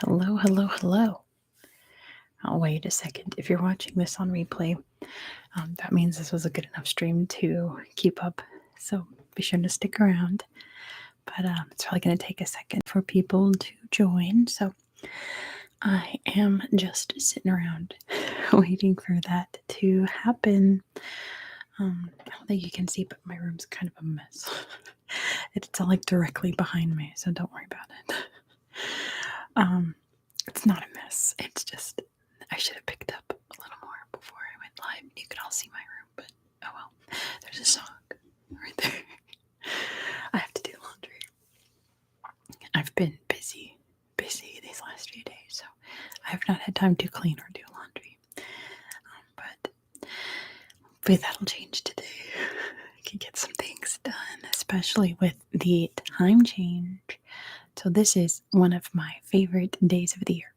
Hello, hello, hello. Oh, wait a second. If you're watching this on replay, that means this was a good enough stream to keep up. So be sure to stick around. But it's probably going to take a second for people to join. So I am just sitting around waiting for that to happen. I don't think you can see, but my room's kind of a mess. It's all like directly behind me, so don't worry about it. It's not a mess. It's just I should have picked up a little more before I went live. You could all see my room, but oh well. There's a sock right there. I have to do laundry. I've been busy these last few days, so I have not had time to clean or do laundry. But hopefully that'll change today. I can get some things done, especially with the time change. So this is one of my favorite days of the year.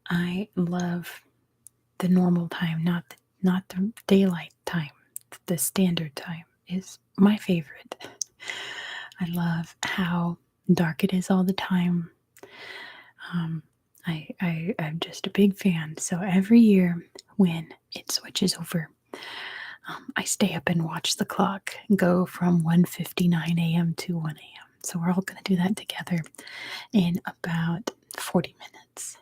I love the normal time, not the daylight time. The standard time is my favorite. I love how dark it is all the time. I'm just a big fan. So every year when it switches over, I stay up and watch the clock go from 1:59 a.m. to 1 a.m. So we're all going to do that together in about 40 minutes.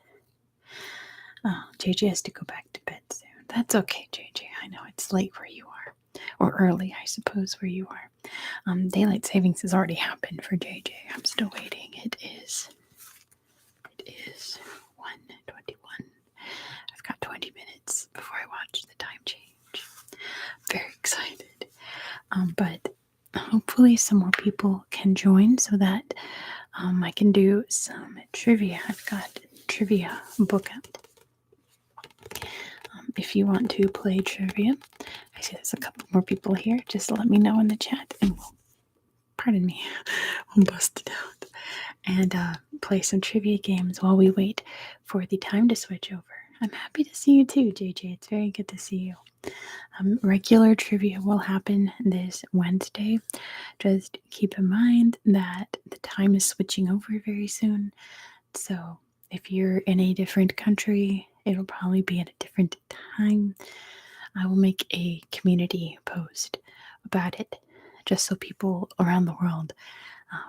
Oh, JJ has to go back to bed soon. That's okay, JJ. I know it's late where you are. Or early, I suppose, where you are. Daylight savings has already happened for JJ. I'm still waiting. It is 1:21. I've got 20 minutes before I watch the time change. Very excited. But hopefully some more people can join so that I can do some trivia. I've got trivia book out. If you want to play trivia, I see there's a couple more people here. Just let me know in the chat and we'll bust it out and play some trivia games while we wait for the time to switch over. I'm happy to see you too, JJ. It's very good to see you. Regular trivia will happen this Wednesday. Just keep in mind that the time is switching over very soon. So if you're in a different country, it'll probably be at a different time. I will make a community post about it just so people around the world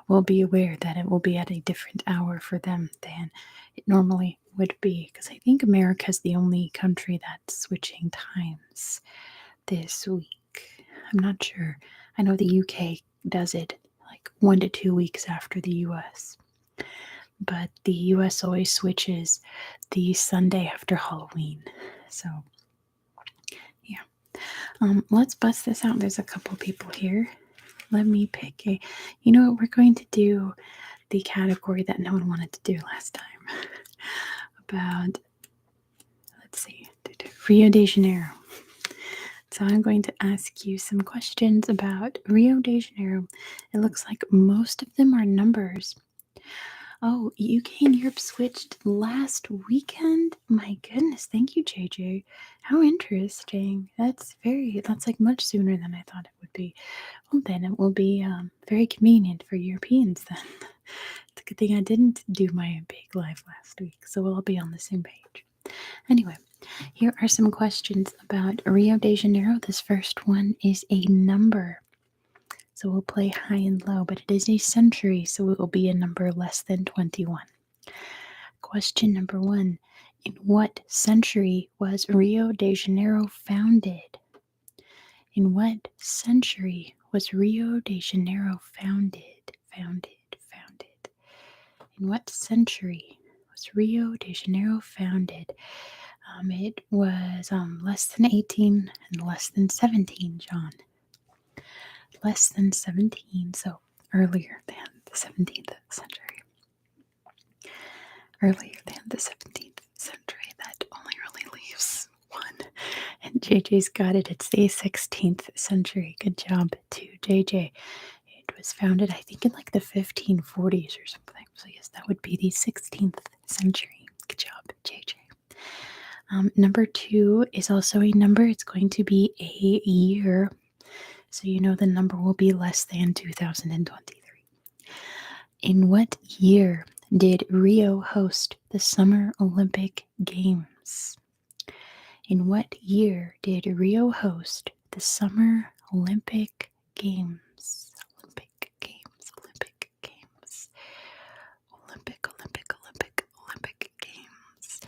will be aware that it will be at a different hour for them than it normally would be. Because I think America is the only country that's switching times this week. I'm not sure. I know the UK does it like 1 to 2 weeks after the US. But the US always switches the Sunday after Halloween. So, yeah. Let's bust this out. There's a couple people here. Let me pick a. You know what? We're going to do the category that no one wanted to do last time. About, let's see, Rio de Janeiro. So I'm going to ask you some questions about Rio de Janeiro. It looks like most of them are numbers. Oh, UK and Europe switched last weekend? My goodness, thank you, JJ. How interesting. That's like much sooner than I thought it would be. Well, then it will be very convenient for Europeans then. It's a good thing I didn't do my big live last week, so we'll all be on the same page. Anyway, here are some questions about Rio de Janeiro. This first one is a number. So we'll play high and low, but it is a century, so it will be a number less than 21. Question number 1. In what century was Rio de Janeiro founded? In what century was Rio de Janeiro founded? In what century was Rio de Janeiro founded? It was less than 18 and less than 17, John. Less than 17, so earlier than the 17th century. Earlier than the 17th century, that only really leaves one. And JJ's got it, it's the 16th century. Good job to JJ. It was founded, I think, in like the 1540s or something. So yes, that would be the 16th century. Good job, JJ. Number 2 is also a number. It's going to be a year. So you know the number will be less than 2023. In what year did Rio host the Summer Olympic Games? In what year did Rio host the Summer Olympic Games? Olympic Games, Olympic Games, Olympic Games.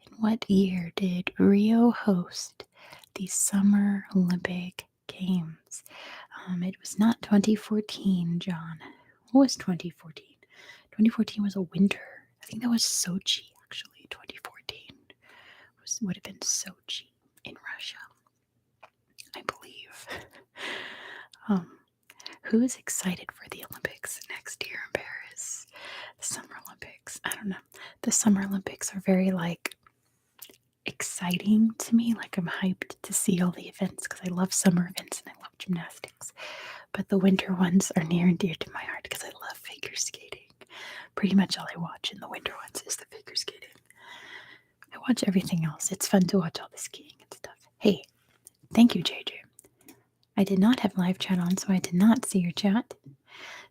In what year did Rio host the Summer Olympic Games? It was not 2014, John. What was 2014? 2014 was a winter. I think that was Sochi, actually. 2014 would have been Sochi in Russia, I believe. Who is excited for the Olympics next year in Paris? The Summer Olympics. I don't know. The Summer Olympics are very exciting to me. Like I'm hyped to see all the events because I love summer events and I love gymnastics. But the winter ones are near and dear to my heart because I love figure skating. Pretty much all I watch in the winter ones is the figure skating. I watch everything else. It's fun to watch all the skiing and stuff. Hey, thank you, JJ. I did not have live chat on, so I did not see your chat.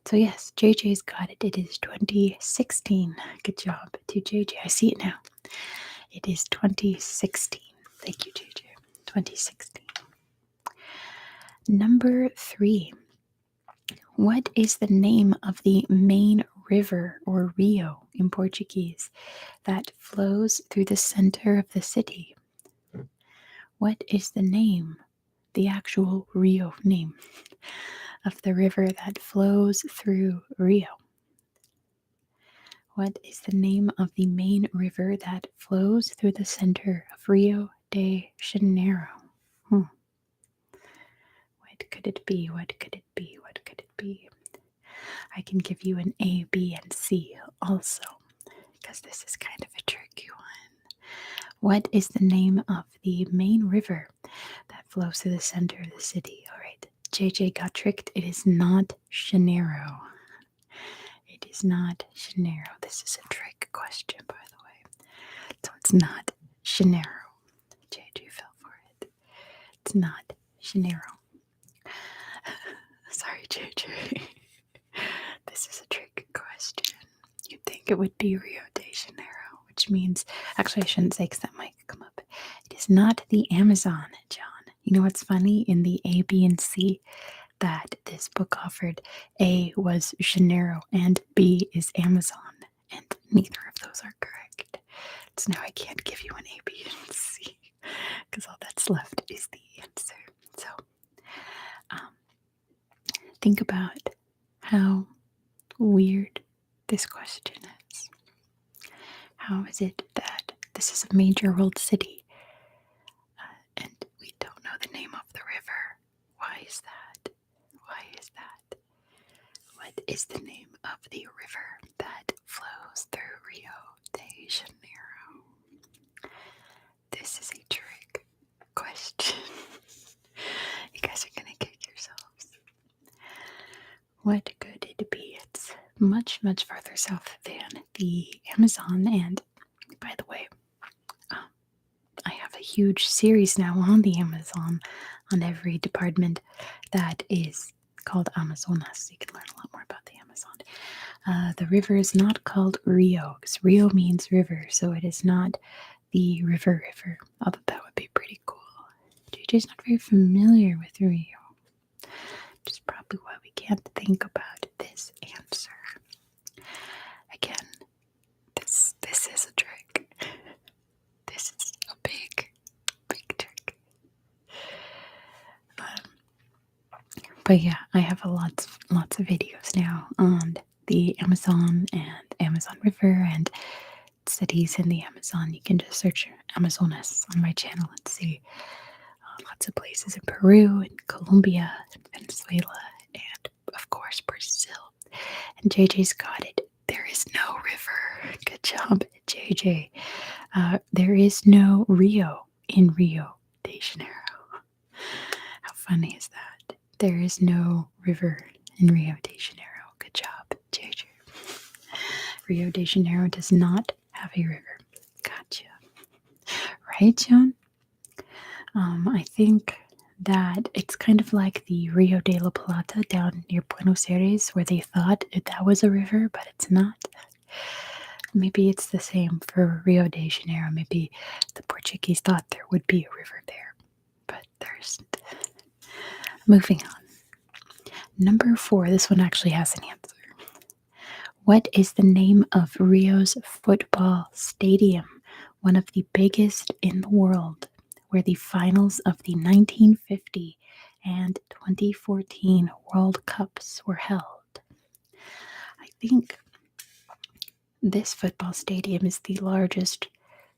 So yes, JJ's got it. It is 2016. Good job to JJ. I see it now. It is 2016. Thank you, JJ. 2016. Number 3. What is the name of the main river, or rio in Portuguese, that flows through the center of the city? What is the name, the actual Rio name, of the river that flows through Rio? What is the name of the main river that flows through the center of Rio de Janeiro? What could it be? What could it be? What could it be? I can give you an A, B, and C also, because this is kind of a tricky one. What is the name of the main river that flows through the center of the city? All right, JJ got tricked. It is not Janeiro. It is not Janeiro. This is a trick question, by the way. So it's not Janeiro. JJ fell for it. It's not Janeiro. Sorry, JJ. This is a trick question. You'd think it would be Rio de Janeiro, which means, actually, I shouldn't say because that might come up. It is not the Amazon, John. You know what's funny? In the A, B, and C that this book offered, A was Janeiro and B is Amazon, and neither of those are correct. So now I can't give you an A, B, and C because all that's left is the answer. So think about how weird this question is. How is it that this is a major world city and we don't know the name of the river? Why is that? Why is that? What is the name of the river that flows through Rio de Janeiro? This is a trick question. You guys are gonna kick yourselves. What could it be? It's much, much farther south than the Amazon. And by the way, I have a huge series now on the Amazon, on every department that is called Amazonas. You can learn a lot more about the Amazon. The river is not called Rio, because Rio means river, so it is not the river, although that would be pretty cool. JJ's not very familiar with Rio, which is probably why we can't think about this answer. Again, this is a trick. This is a big, big trick. But yeah, I have lots of videos now on the Amazon and Amazon River and cities in the Amazon. You can just search Amazonas on my channel and see lots of places in Peru and Colombia and Venezuela and of course Brazil. And JJ's got it. There is no river. Good job, JJ. There is no Rio in Rio de Janeiro. How funny is that? There is no river in Rio de Janeiro. Good job, JJ. Rio de Janeiro does not have a river. Gotcha. Right, John? I think that it's kind of like the Rio de la Plata down near Buenos Aires, where they thought that was a river, but it's not. Maybe it's the same for Rio de Janeiro. Maybe the Portuguese thought there would be a river there, but there isn't. Moving on. Number 4, this one actually has an answer. What is the name of Rio's football stadium, one of the biggest in the world, where the finals of the 1950 and 2014 World Cups were held? I think this football stadium is the largest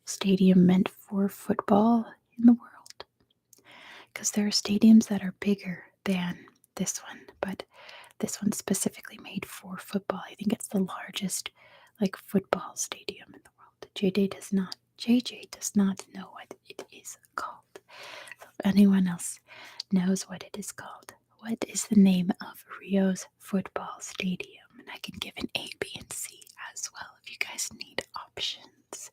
stadium meant for football in the world, because there are stadiums that are bigger than this one, but this one's specifically made for football. I think it's the largest like football stadium in the world. JJ does not know what it is called. So if anyone else knows what it is called, what is the name of Rio's football stadium? And I can give an A, B, and C as well if you guys need options.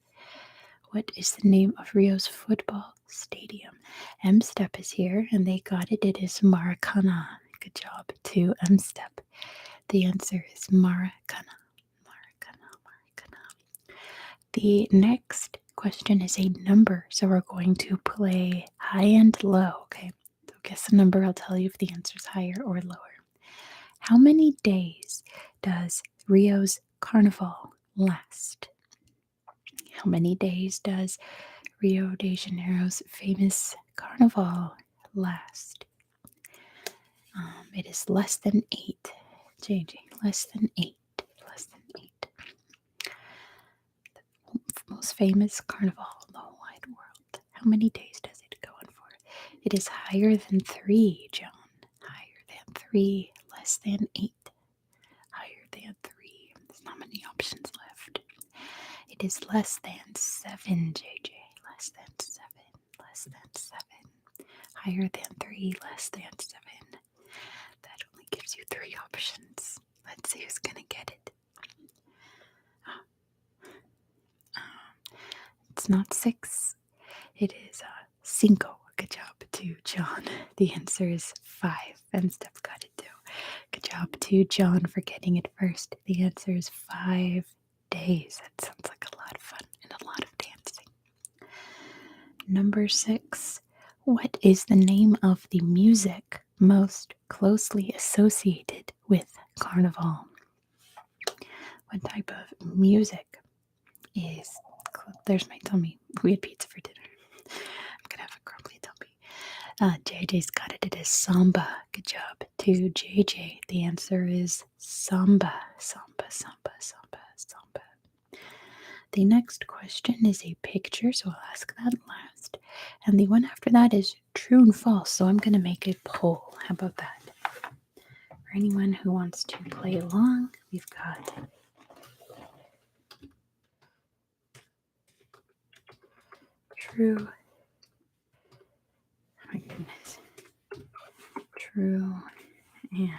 What is the name of Rio's football stadium? M Step is here and they got it. It is Maracana. Good job to M Step. The answer is Maracana. Maracana. The next question is a number. So we're going to play high and low. Okay. So guess the number. I'll tell you if the answer is higher or lower. How many days does Rio's carnival last? How many days does Rio de Janeiro's famous carnival last? It is less than 8. JJ, less than 8. Less than 8. The most famous carnival in the whole wide world. How many days does it go on for? It is higher than 3, John. Higher than 3. Less than 8. Higher than 3. There's not many options left. It is less than 7, JJ. Less than 7. Less than 7. Higher than 3. Less than 7. That only gives you 3 options. Let's see who's going to get it. It's not 6. It is 5. Good job to John. The answer is 5. And Steph got it too. Good job to John for getting it first. The answer is 5 days. That sounds like a lot of fun and a lot of dancing. Number 6. What is the name of the music most closely associated with Carnival? What type of music is... There's my tummy. We had pizza for dinner. I'm going to have a grumbly tummy. JJ's got it. It is samba. Good job to JJ. The answer is samba. Samba, samba, samba, samba. The next question is a picture, so I'll ask that last. And the one after that is true and false, so I'm going to make a poll. How about that? For anyone who wants to play along, we've got true. My goodness. True and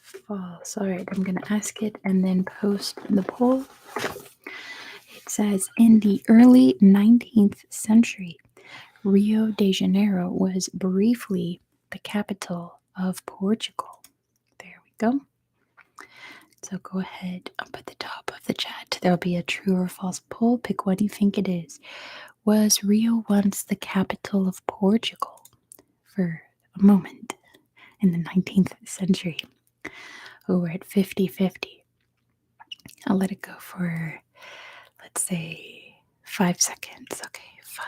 false. All right, I'm going to ask it and then post the poll. It says, in the early 19th century, Rio de Janeiro was briefly the capital of Portugal. There we go. So go ahead up at the top of the chat. There'll be a true or false poll. Pick what you think it is. Was Rio once the capital of Portugal for a moment in the 19th century? Oh, we're at 50-50. I'll let it go for, let's say, 5 seconds. Okay, 5,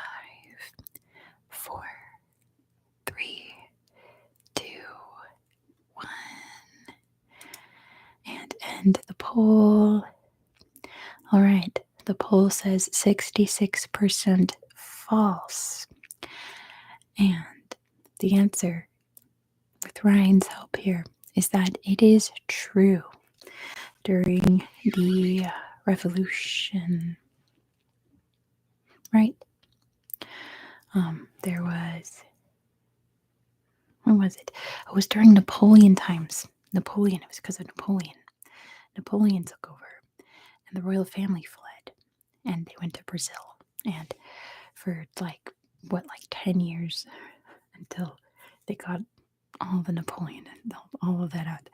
4, 3, 2, 1. And end the poll. All right, the poll says 66% false. And the answer, with Ryan's help here, is that it is true. During the revolution, right? There was, when was it? It was during Napoleon times. It was because of Napoleon. Napoleon took over and the royal family fled and they went to Brazil. And for 10 years until they got all the Napoleon and all of that out.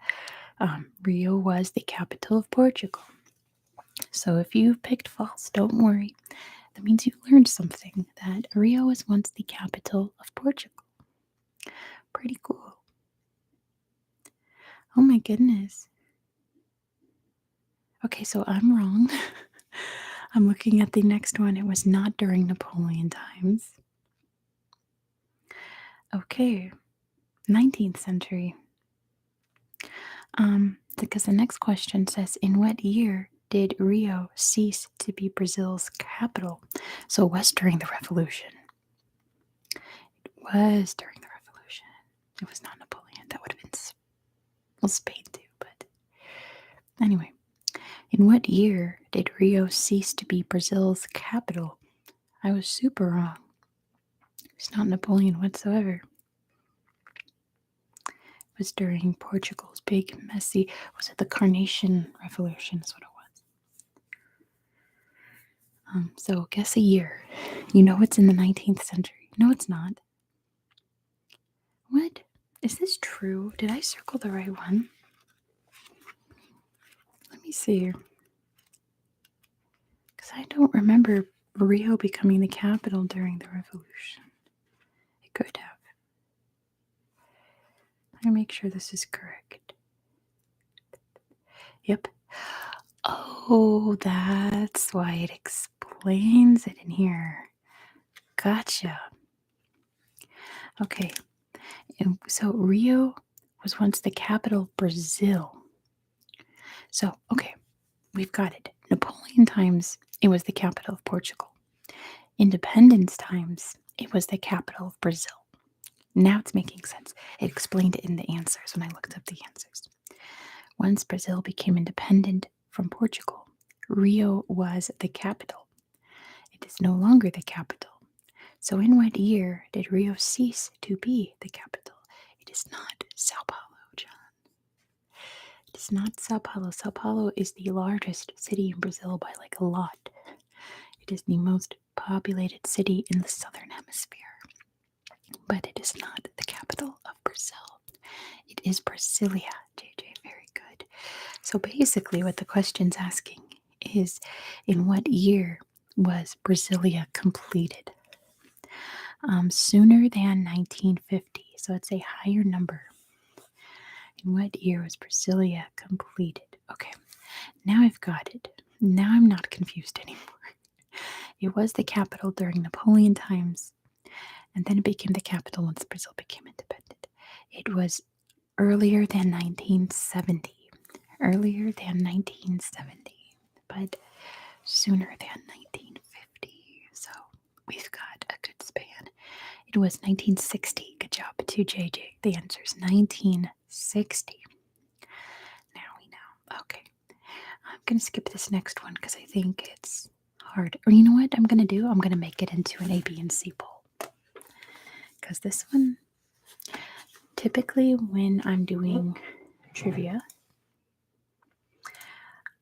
Rio was the capital of Portugal. So if you picked false, don't worry. That means you learned something that Rio was once the capital of Portugal. Pretty cool. Oh my goodness. Okay, so I'm wrong. I'm looking at the next one. It was not during Napoleon times. Okay, 19th century. Because the next question says, in what year did Rio cease to be Brazil's capital? So it was during the Revolution. It was during the Revolution. It was not Napoleon. That would have been, well, Spain too. But anyway, in what year did Rio cease to be Brazil's capital? I was super wrong. It's not Napoleon whatsoever. It was during Portugal's big, messy, was it the Carnation Revolution? Is what it was. So guess a year. You know it's in the 19th century. No, it's not. What? Is this true? Did I circle the right one? Let me see. Because I don't remember Rio becoming the capital during the revolution. It could have. Let me make sure this is correct. Yep. Oh, that's why it explains it in here. Gotcha. Okay. So Rio was once the capital of Brazil. So, okay, we've got it. Napoleon times, it was the capital of Portugal. Independence times, it was the capital of Brazil. Now it's making sense. It explained it in the answers when I looked up the answers. Once Brazil became independent from Portugal, Rio was the capital. It is no longer the capital. So, in what year did Rio cease to be the capital? It is not Sao Paulo, John. It is not Sao Paulo. Sao Paulo is the largest city in Brazil by like a lot. It is the most populated city in the southern hemisphere. But it is not the capital of Brazil. It is Brasilia, JJ. Very good. So basically, what the question's asking is, in what year was Brasilia completed? Sooner than 1950. So it's a higher number. In what year was Brasilia completed? Okay, now I've got it. Now I'm not confused anymore. It was the capital during Napoleon times, and then it became the capital once Brazil became independent. It was earlier than 1970. Earlier than 1970, but sooner than 1950. So we've got a good span. It was 1960. Good job to JJ. The answer is 1960. Now we know. Okay. I'm going to skip this next one because I think it's hard. Or you know what I'm going to do? I'm going to make it into an A, B, and C poll. Because this one, typically when I'm doing trivia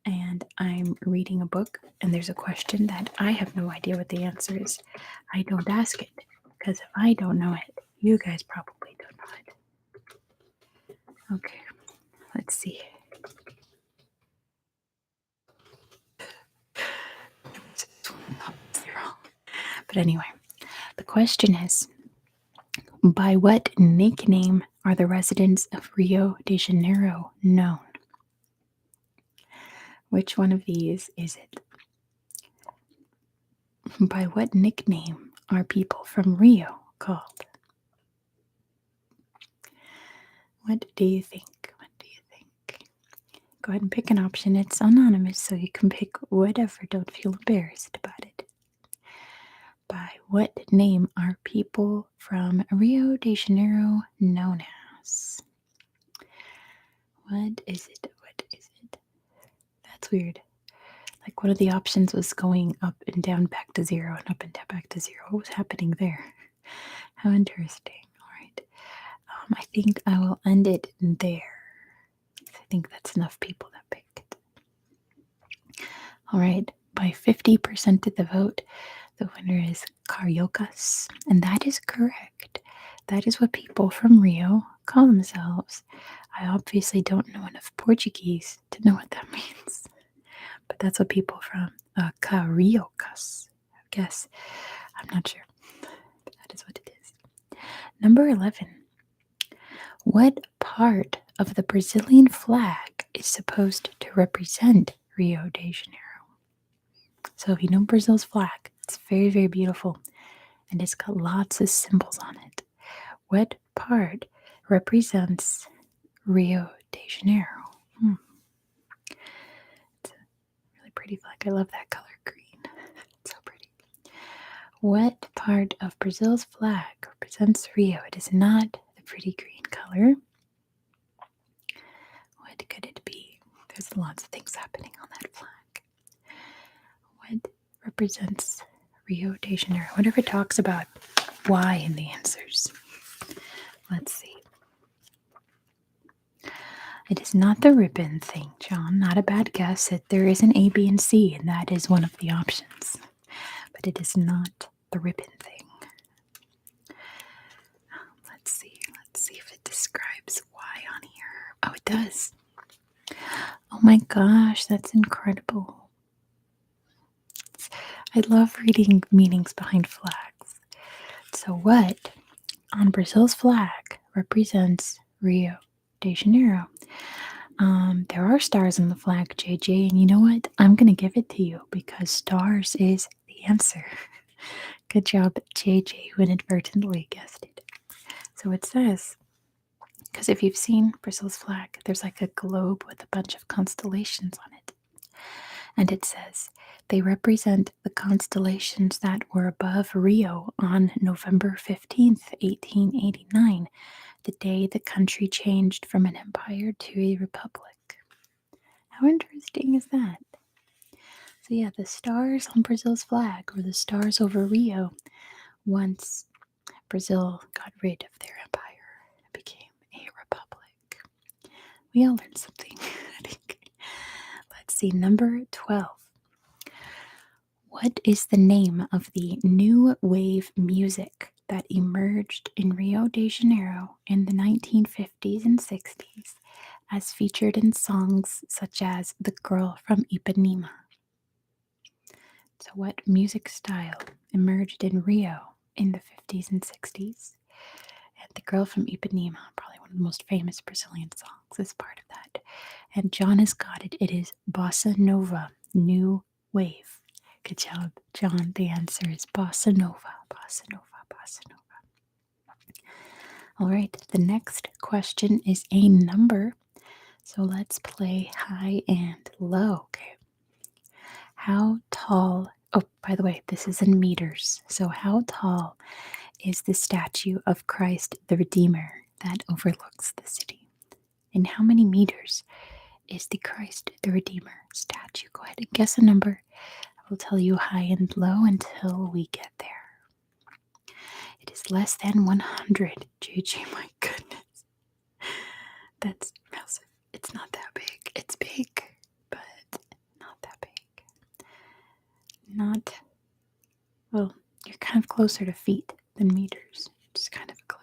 and I'm reading a book and there's a question that I have no idea what the answer is, I don't ask it. Because if I don't know it, you guys probably don't know it. Okay, let's see. But anyway, the question is, by what nickname are the residents of Rio de Janeiro known? Which one of these is it? By what nickname are people from Rio called? What do you think? What do you think? Go ahead and pick an option. It's anonymous, so you can pick whatever. Don't feel embarrassed about it. By what name are people from Rio de Janeiro known as? What is it? What is it? That's weird. Like one of the options was going up and down back to zero and up and down back to zero. What was happening there? How interesting. All right. I think I will end it there. I think that's enough people that picked. All right. By 50% of the vote, the winner is Cariocas. And that is correct. That is what people from Rio call themselves. I obviously don't know enough Portuguese to know what that means. but that's what people from Cariocas guess. I'm not sure. But that is what it is. Number 11. What part of the Brazilian flag is supposed to represent Rio de Janeiro? So, if you know Brazil's flag, it's very, very beautiful and it's got lots of symbols on it. What part represents Rio de Janeiro? It's a really pretty flag. I love that color green. It's so pretty. What part of Brazil's flag represents Rio? It is not the pretty green color. What could it be? There's lots of things happening on that flag. What represents Rio de Janeiro? I wonder if it talks about why in the answers. Let's see. It is not the ribbon thing, John. Not a bad guess. There is an A, B, and C, and that is one of the options. But it is not the ribbon thing. Let's see. Let's see if it describes why on here. Oh, it does. Oh my gosh, that's incredible. I love reading meanings behind flags. So, what on Brazil's flag represents Rio de Janeiro? There are stars on the flag, JJ, and you know what? I'm going to give it to you because stars is the answer. Good job, JJ, who inadvertently guessed it. So it says, because if you've seen Brazil's flag, there's like a globe with a bunch of constellations on it. And it says, they represent the constellations that were above Rio on November 15th, 1889, the day the country changed from an empire to a republic. How interesting is that? So yeah, the stars on Brazil's flag, or the stars over Rio, once Brazil got rid of their empire, it became a republic. We all learned something, I think. Let's see, number 12. What is the name of the new wave music that emerged in Rio de Janeiro in the 1950s and 60s, as featured in songs such as The Girl from Ipanema? So, what music style emerged in Rio in the 50s and 60s? And The Girl from Ipanema, probably one of the most famous Brazilian songs, is part of that. And John has got it. It is Bossa Nova, new wave. Good job, John. The answer is Bossa Nova, Bossa Nova, Bossa Nova. All right, the next question is a number. So let's play high and low. Okay. How tall? Oh, by the way, this is in meters. So, how tall is the statue of Christ the Redeemer that overlooks the city? And how many meters is the Christ the Redeemer statue? Go ahead and guess a number. I will tell you high and low until we get there. It is less than 100. JJ, my goodness. That's massive. It's not that big. It's big, but not that big. Not, well, you're kind of closer to feet than meters. Just kind of a clue.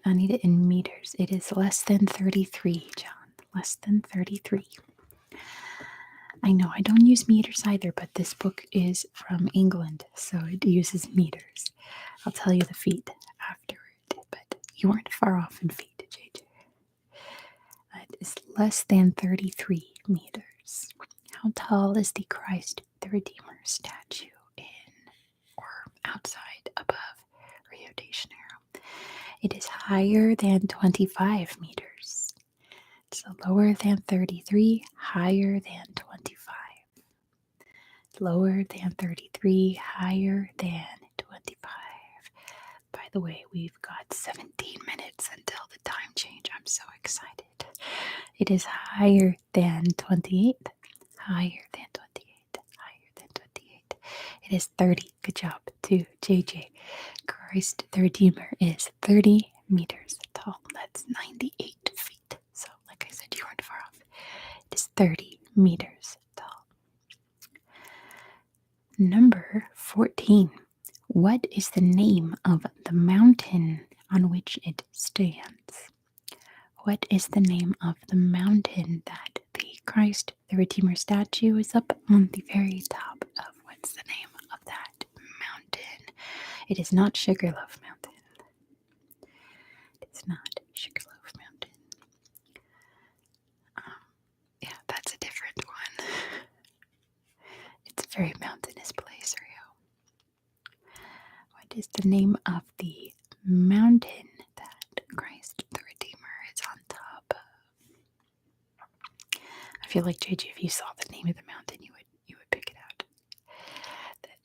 I need it in meters. It is less than 33, John. Less than 33. I know I don't use meters either, but this book is from England, so it uses meters. I'll tell you the feet afterward, but you weren't far off in feet, JJ. It is less than 33 meters. How tall is the Christ the Redeemer statue in or outside above Rio de Janeiro? It is higher than 25 meters. So lower than 33, higher than 25. Lower than 33, higher than 25. By the way, we've got 17 minutes until the time change. I'm so excited. It is higher than 28. Higher than 28. Higher than 28. It is 30. Good job to JJ. Christ the Redeemer is 30 meters tall. That's 98 feet. So, like I said, you weren't far off. It is 30 meters tall. Number 14. What is the name of the mountain on which it stands? What is the name of the mountain that the Christ the Redeemer statue is up on the very top of what's the name of that mountain? It is not Sugarloaf Mountain. It's not Sugarloaf Mountain. Yeah, that's a different one. It's a very mountainous place, Rio. What is the name of the mountain that Christ the Redeemer is on top of? I feel like JJ, if you saw the name of the mountain, you would pick it out.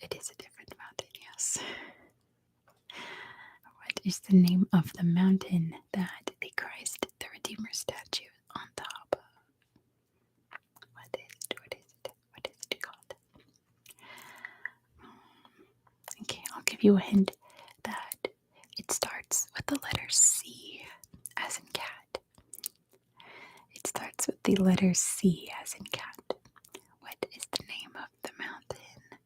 It is a different mountain, yes. What is the name of the mountain that the Christ the Redeemer statue is on top of? What is it called? Okay, I'll give you a hint that it starts with the letter C as in cat. It starts with the letter C as in cat. What is the name of the mountain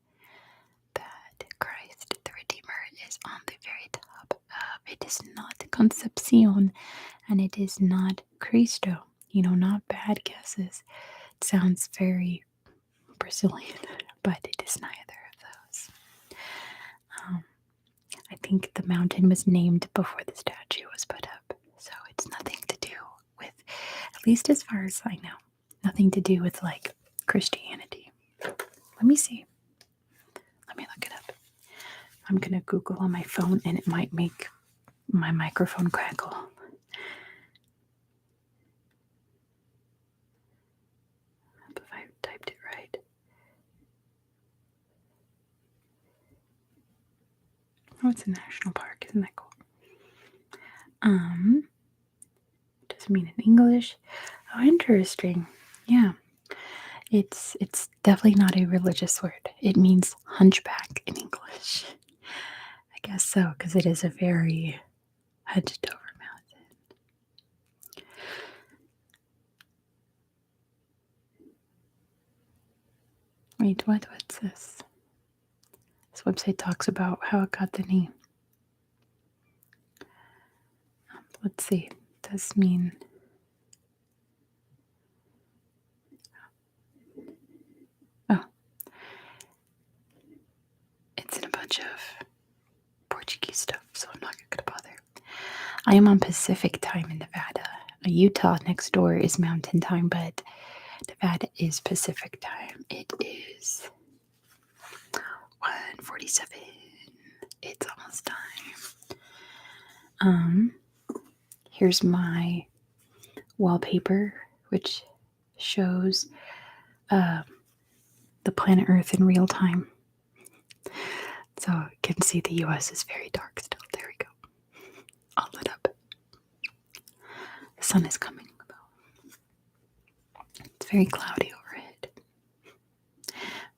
that Christ the Redeemer is on the very top of? It is not Concepcion and it is not Cristo. Not bad guesses. It sounds very Brazilian, but it is neither of those. I think the mountain was named before the statue was put up, so it's nothing to do with, at least as far as I know, nothing to do with like Christianity. Let me see. Let me look it up. I'm going to Google on my phone and it might make my microphone crackle. If I typed it right. Oh, it's a national park. Isn't that cool? Doesn't mean in English. Oh, interesting. Yeah. It's definitely not a religious word. It means hunchback in English. I guess so, because it is a very hunched over mountain. Wait, what's this? This website talks about how it got the name. Let's see. It does mean... Oh. It's in a bunch of Portuguese stuff, so I'm not going to bother. I am on Pacific time in Nevada. Utah next door is Mountain Time, but Nevada is Pacific time. It is 1:47. It's almost time. Here's my wallpaper, which shows the planet Earth in real time. So you can see the US is very dark still. There we go. All lit up. The sun is coming, though. It's very cloudy overhead.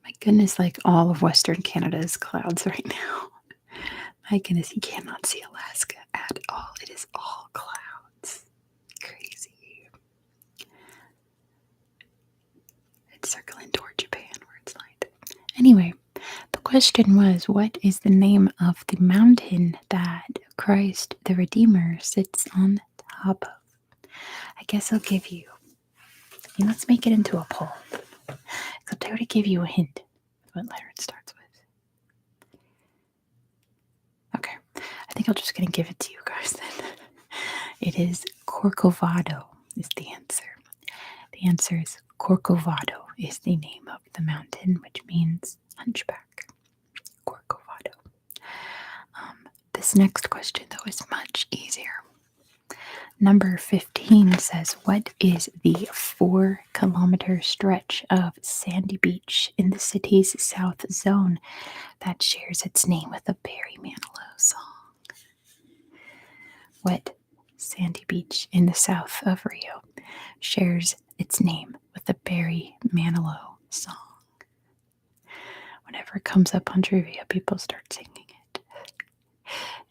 My goodness, like all of Western Canada is clouds right now. My goodness, you cannot see Alaska at all. It is all clouds. Crazy. It's circling toward Japan where it's light. Anyway, the question was, what is the name of the mountain that Christ the Redeemer sits on top of? I guess I'll give you. Let's make it into a poll. Except I already gave you a hint of what letter it starts with. Okay. I think I'm just going to give it to you guys then. It is Corcovado is the answer. The answer is Corcovado is the name of the mountain, which means hunchback. Corcovado. This next question, though, is much easier. Number 15 says, what is the 4-kilometer stretch of sandy beach in the city's south zone that shares its name with a Barry Manilow song? What sandy beach in the south of Rio shares its name with a Barry Manilow song? Whenever it comes up on trivia, people start singing it.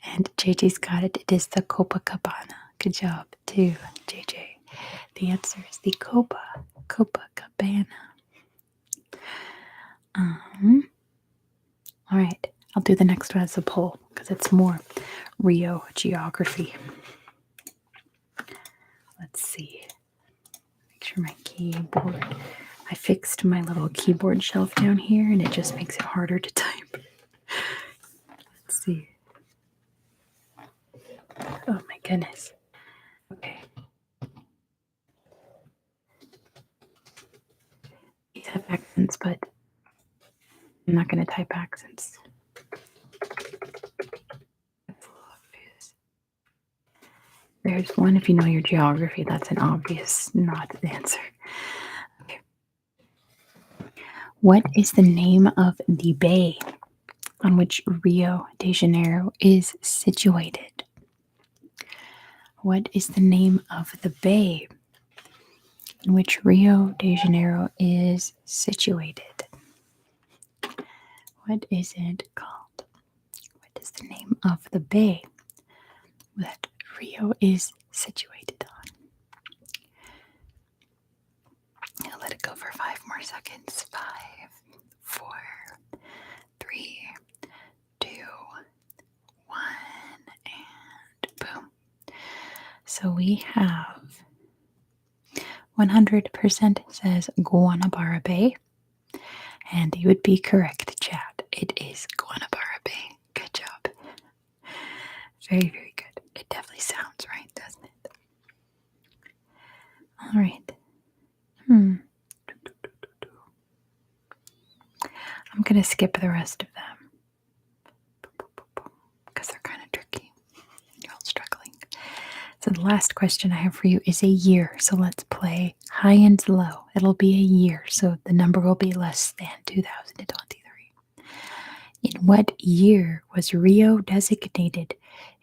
And JJ's got it. It is the Copacabana. Good job, too, JJ. The answer is the Copacabana. All right, I'll do the next one as a poll because it's more Rio geography. Let's see. Make sure my keyboard. I fixed my little keyboard shelf down here and it just makes it harder to type. Let's see. Oh my goodness. Okay. These have accents, but I'm not going to type accents. That's a little obvious. There's one, if you know your geography, that's an obvious not answer. Okay. What is the name of the bay on which Rio de Janeiro is situated? What is the name of the bay in which Rio de Janeiro is situated? What is it called? What is the name of the bay that Rio is situated on? I'll let it go for 5 more seconds. 5, 4, 3, 2, 1, and boom. So we have 100% says Guanabara Bay, and you would be correct, Chad. It is Guanabara Bay. Good job. Very, very good. It definitely sounds right, doesn't it? All right. I'm going to skip the rest of them because they're kind of tricky. You're all struggling. So the last question I have for you is a year. So let's play high and low. It'll be a year, so the number will be less than 2023. In what year was Rio designated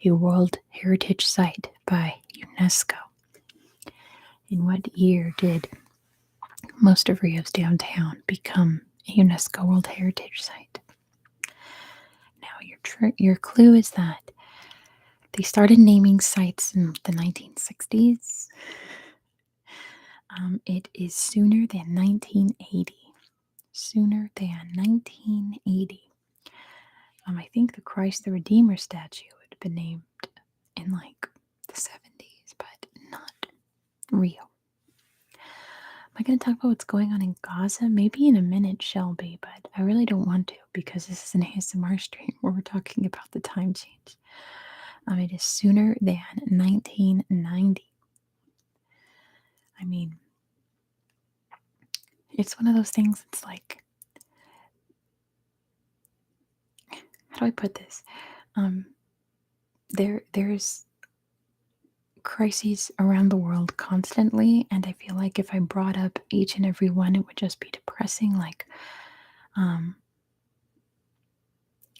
a World Heritage Site by UNESCO? In what year did most of Rio's downtown become a UNESCO World Heritage Site? Now, your clue is that they started naming sites in the 1960s. It is sooner than 1980. Sooner than 1980. I think the Christ the Redeemer statue would have been named in like the 70s, but not Rio. Am I going to talk about what's going on in Gaza? Maybe in a minute, Shelby, but I really don't want to because this is an ASMR stream where we're talking about the time change. It is sooner than 1990. I mean, it's one of those things, it's like, how do I put this? There's crises around the world constantly, and I feel like if I brought up each and every one, it would just be depressing. Like,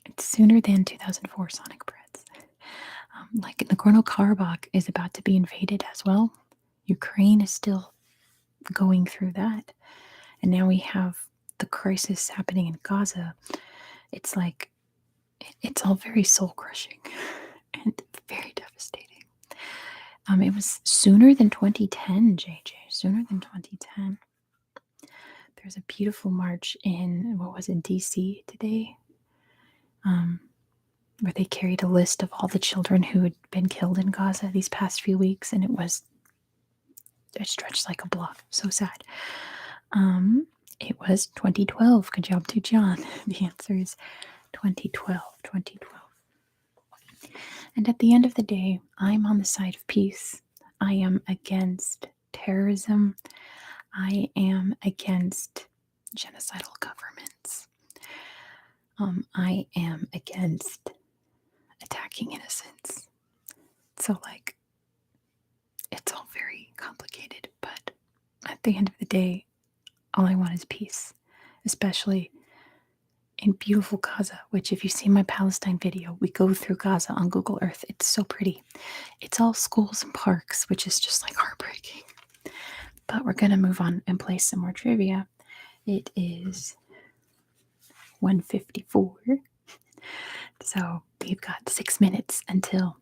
it's sooner than 2004 Sonic Breads. Like Nagorno-Karabakh is about to be invaded as well. Ukraine is still going through that, and now we have the crisis happening in Gaza. It's like it's all very soul crushing and very devastating. It was sooner than 2010, JJ. Sooner than 2010. There's a beautiful march in, what was it, DC today? Where they carried a list of all the children who had been killed in Gaza these past few weeks, and it stretched like a block. So sad. It was 2012. Good job to John. The answer is 2012. 2012. And at the end of the day, I'm on the side of peace. I am against terrorism. I am against genocidal governments. I am against attacking innocents. So, like, it's all very complicated, but at the end of the day, all I want is peace, especially in beautiful Gaza, which if you see my Palestine video, we go through Gaza on Google Earth. It's so pretty. It's all schools and parks, which is just like heartbreaking. But we're going to move on and play some more trivia. It is 1:54. So we've got 6 minutes until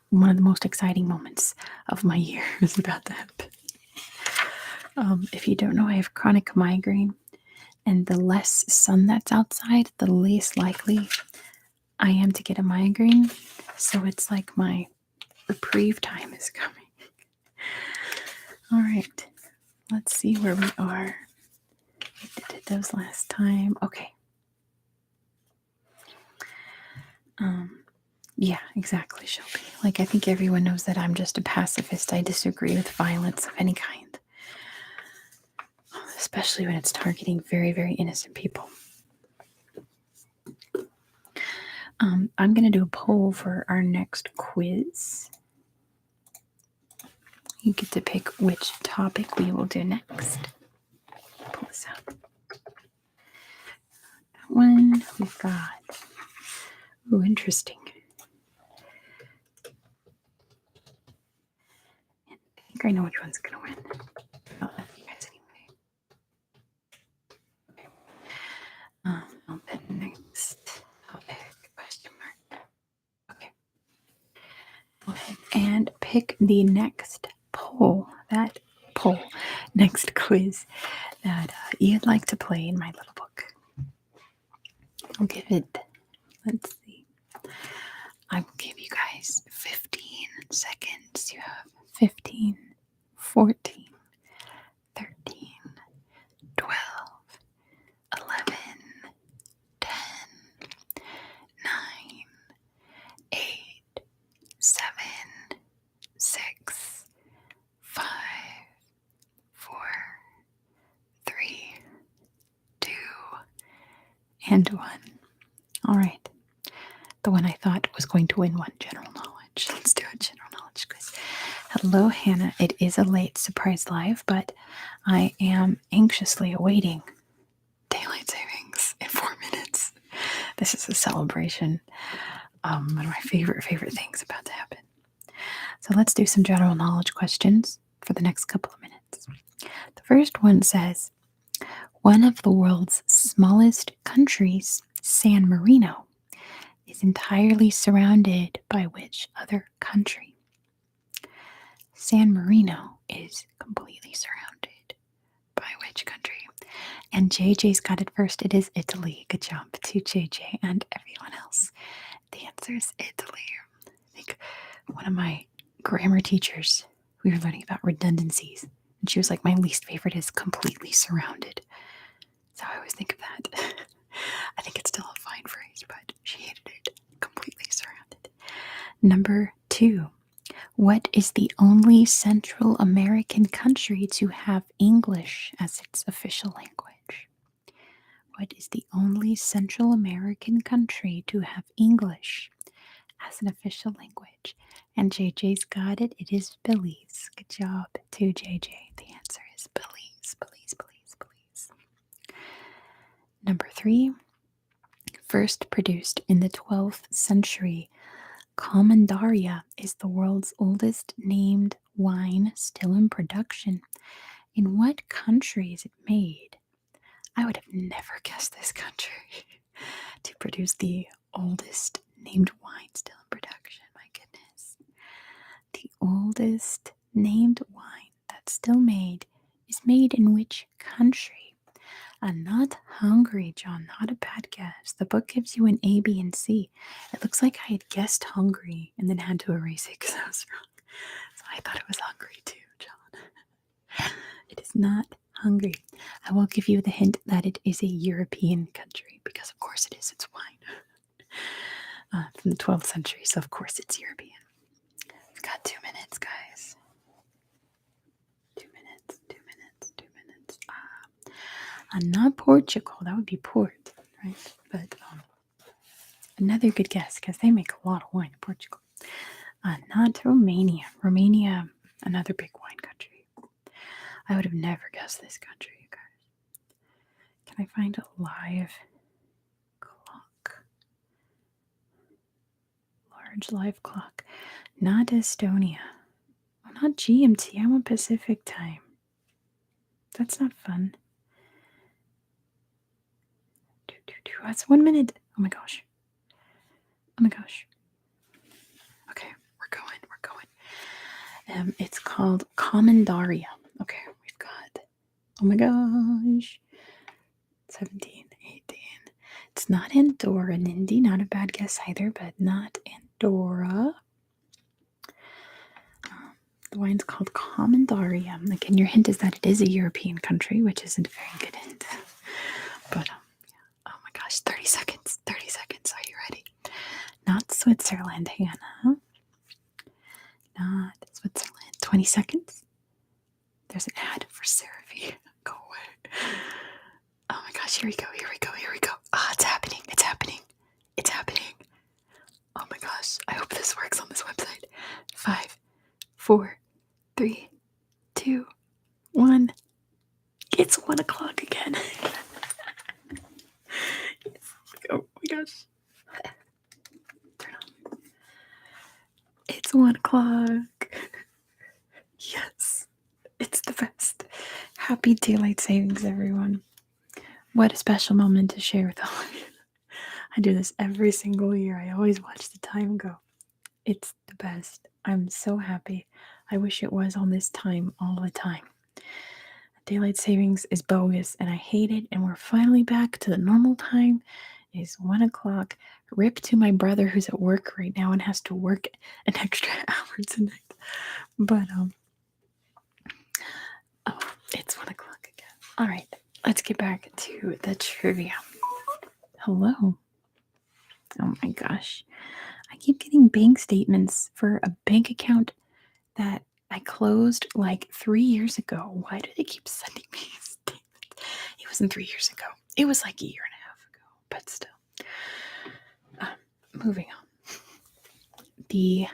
one of the most exciting moments of my year is about to happen. If you don't know, I have chronic migraine. And the less sun that's outside, the least likely I am to get a migraine. So it's like my reprieve time is coming. All right. Let's see where we are. I did those last time. Okay. Yeah, exactly, Shelby. Like, I think everyone knows that I'm just a pacifist. I disagree with violence of any kind, especially when it's targeting very, very innocent people. I'm going to do a poll for our next quiz. You get to pick which topic we will do next. Pull this out. That one we've got. Ooh, interesting. I think I know which one's going to win. I'll let you guys anyway. I'll put next topic, question mark. Okay. Go ahead and pick the next poll. That poll, next quiz that you'd like to play in my little book. I'll give it, let's see. I will give you guys 15 seconds. You have 15, 14, 13, 12, 11, 10, 9, 8, 7, 6, 5, 4, 3, 2, and 1. All right. The one I thought was going to win one, general knowledge. Let's do a general knowledge quiz. Hello, Hannah. It is a late surprise live, but I am anxiously awaiting daylight savings in 4 minutes. This is a celebration. One of my favorite things about to happen. So let's do some general knowledge questions for the next couple of minutes. The first one says, one of the world's smallest countries, San Marino, is entirely surrounded by which other country? San Marino is completely surrounded by which country? And JJ's got it first. It is Italy. Good job to JJ and everyone else. The answer is Italy. I think one of my grammar teachers, we were learning about redundancies, and she was like, my least favorite is completely surrounded. So I always think of that. I think it's still a fine phrase, but she hated it. Completely surrounded. Number 2. What is the only Central American country to have English as its official language? What is the only Central American country to have English as an official language? And JJ's got it. It is Belize. Good job to JJ. The answer is Belize. Belize, Belize, Belize. Number 3. First produced in the 12th century, Commandaria is the world's oldest named wine still in production. In what country is it made? I would have never guessed this country to produce the oldest named wine still in production. My goodness. The oldest named wine that's still made is made in which country? Not Hungary, John. Not a bad guess. The book gives you an A, B, and C. It looks like I had guessed Hungary and then had to erase it because I was wrong. So I thought it was Hungary too, John. It is not Hungary. I will give you the hint that it is a European country because, of course, it is. It's wine from the 12th century, so of course it's European. We've got 2 minutes, guys. 2 minutes, 2 minutes, 2 minutes. Not Portugal. That would be port, right? But another good guess because they make a lot of wine in Portugal. Not Romania. Romania, another big wine country. I would have never guessed this country, you guys. Can I find a live clock? Large live clock. Not Estonia. Well, not GMT. I want Pacific time. That's not fun. That's 1 minute. Oh my gosh. Oh my gosh. Okay, we're going. It's called Commandaria. Okay, we've got, oh my gosh, 17, 18. It's not Andorra, Nindy. Not a bad guess either, but not Andorra. The wine's called Commendaria. Again, your hint is that it is a European country, which isn't a very good hint. But, oh my gosh, 30 seconds. 30 seconds. Are you ready? Not Switzerland, Hannah. Not Switzerland. 20 seconds. There's an ad for CeraVe. Go away. Oh my gosh, here we go. Ah, it's happening. It's happening. Oh my gosh, I hope this works on this website. 5, 4, 3, 2, 1. It's 1 o'clock again. Oh my gosh. Turn on. It's 1 o'clock. Yes. It's the best. Happy daylight savings, everyone. What a special moment to share with all of you. I do this every single year. I always watch the time go. It's the best. I'm so happy. I wish it was on this time all the time. Daylight savings is bogus and I hate it, and we're finally back to the normal time. It is 1 o'clock. Rip to my brother who's at work right now and has to work an extra hour tonight. But it's 1 o'clock again. All right, let's get back to the trivia. Hello. Oh my gosh. I keep getting bank statements for a bank account that I closed like 3 years ago. Why do they keep sending me statements? It wasn't 3 years ago. It was like a year and a half ago, but still. Moving on. The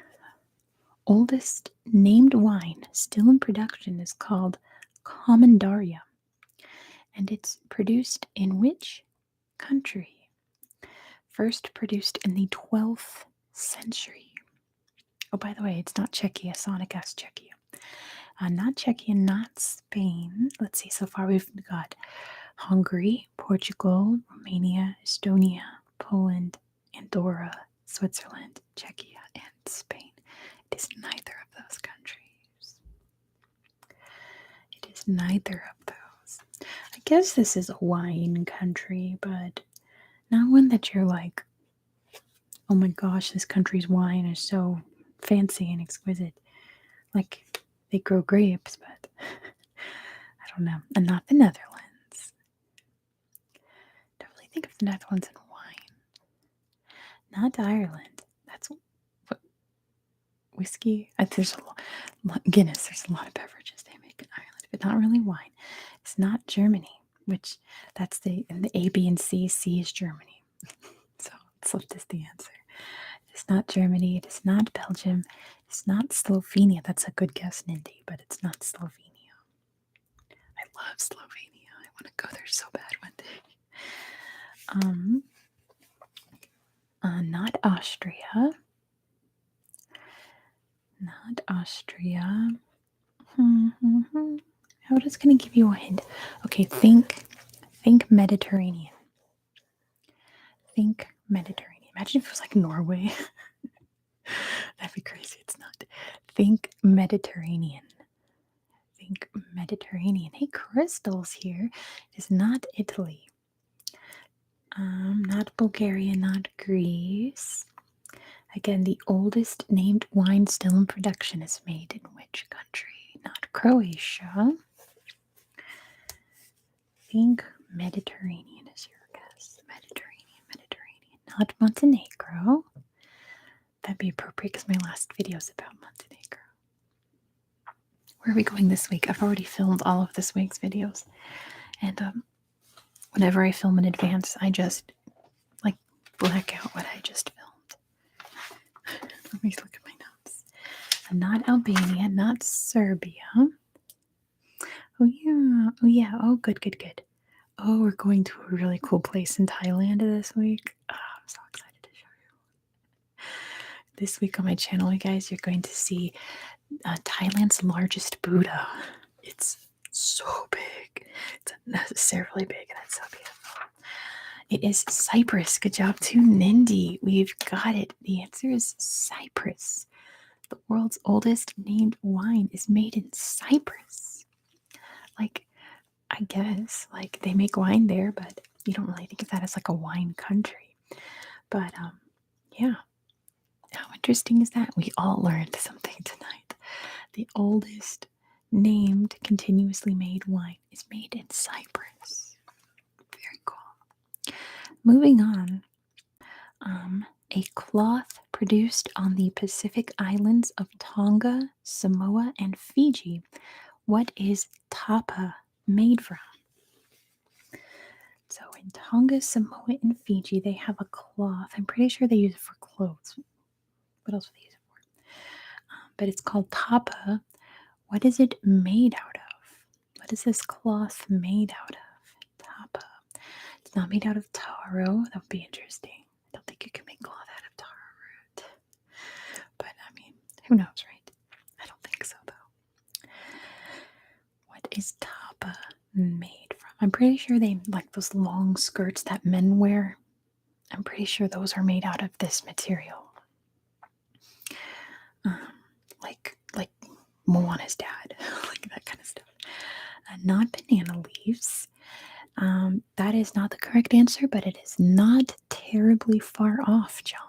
oldest named wine still in production is called Commendaria, and it's produced in which country? First produced in the 12th century. Oh, by the way, it's not Czechia. Sonic asked Czechia. Not Czechia, not Spain. Let's see, so far we've got Hungary, Portugal, Romania, Estonia, Poland, Andorra, Switzerland, Czechia, and Spain. It is neither of those countries. It is neither of those. I guess this is a wine country, but not one that you're like, oh my gosh, this country's wine is so fancy and exquisite. Like, they grow grapes, but I don't know. And not the Netherlands. Don't really think of the Netherlands in wine. Not Ireland. That's what, whiskey. There's a lot, Guinness. There's a lot of beverages they make in Ireland, but not really wine. It's not Germany, which that's the A, B, and C. C is Germany. So slipped is the answer. It's not Germany. It is not Belgium. It's not Slovenia. That's a good guess, Nindy, but it's not Slovenia. I love Slovenia. I want to go there so bad one day. Not Austria. Not Austria. I'm just going to give you a hint. Okay, think Mediterranean. Think Mediterranean. Imagine if it was like Norway. That'd be crazy. It's not. Think Mediterranean. Think Mediterranean. Hey, Crystal's here. It is not Italy. Not Bulgaria, not Greece. Again, the oldest named wine still in production is made in which country? Not Croatia. Think Mediterranean is your guess. Mediterranean. Not Montenegro. That'd be appropriate because my last video is about Montenegro. Where are we going this week? I've already filmed all of this week's videos. And whenever I film in advance, I just like black out what I just filmed. Let me look at my notes. Not Albania, not Serbia. Oh yeah. Oh, good. Oh, we're going to a really cool place in Thailand this week. Oh, I'm so excited to show you. This week on my channel, you guys, you're going to see Thailand's largest Buddha. It's so big. It's unnecessarily big, and it's so beautiful. It is Cyprus. Good job to Nindy. We've got it. The answer is Cyprus. The world's oldest named wine is made in Cyprus. Like, I guess, like, they make wine there, but you don't really think of that as like a wine country. But yeah, how interesting is that? We all learned something tonight. The oldest named continuously made wine is made in Cyprus. Very cool. Moving on, a cloth produced on the Pacific islands of Tonga, Samoa, and Fiji. What is tapa made from? So in Tonga, Samoa, and Fiji, they have a cloth. I'm pretty sure they use it for clothes. What else would they use it for? But it's called tapa. What is it made out of? What is this cloth made out of? Tapa. It's not made out of taro. That would be interesting. I don't think you can make cloth out of taro root. But I mean, who knows, right? I don't think so, though. What is tapa made from? I'm pretty sure they like those long skirts that men wear. I'm pretty sure those are made out of this material. Like Moana's dad, like that kind of stuff. Not banana leaves. That is not the correct answer, but it is not terribly far off, John.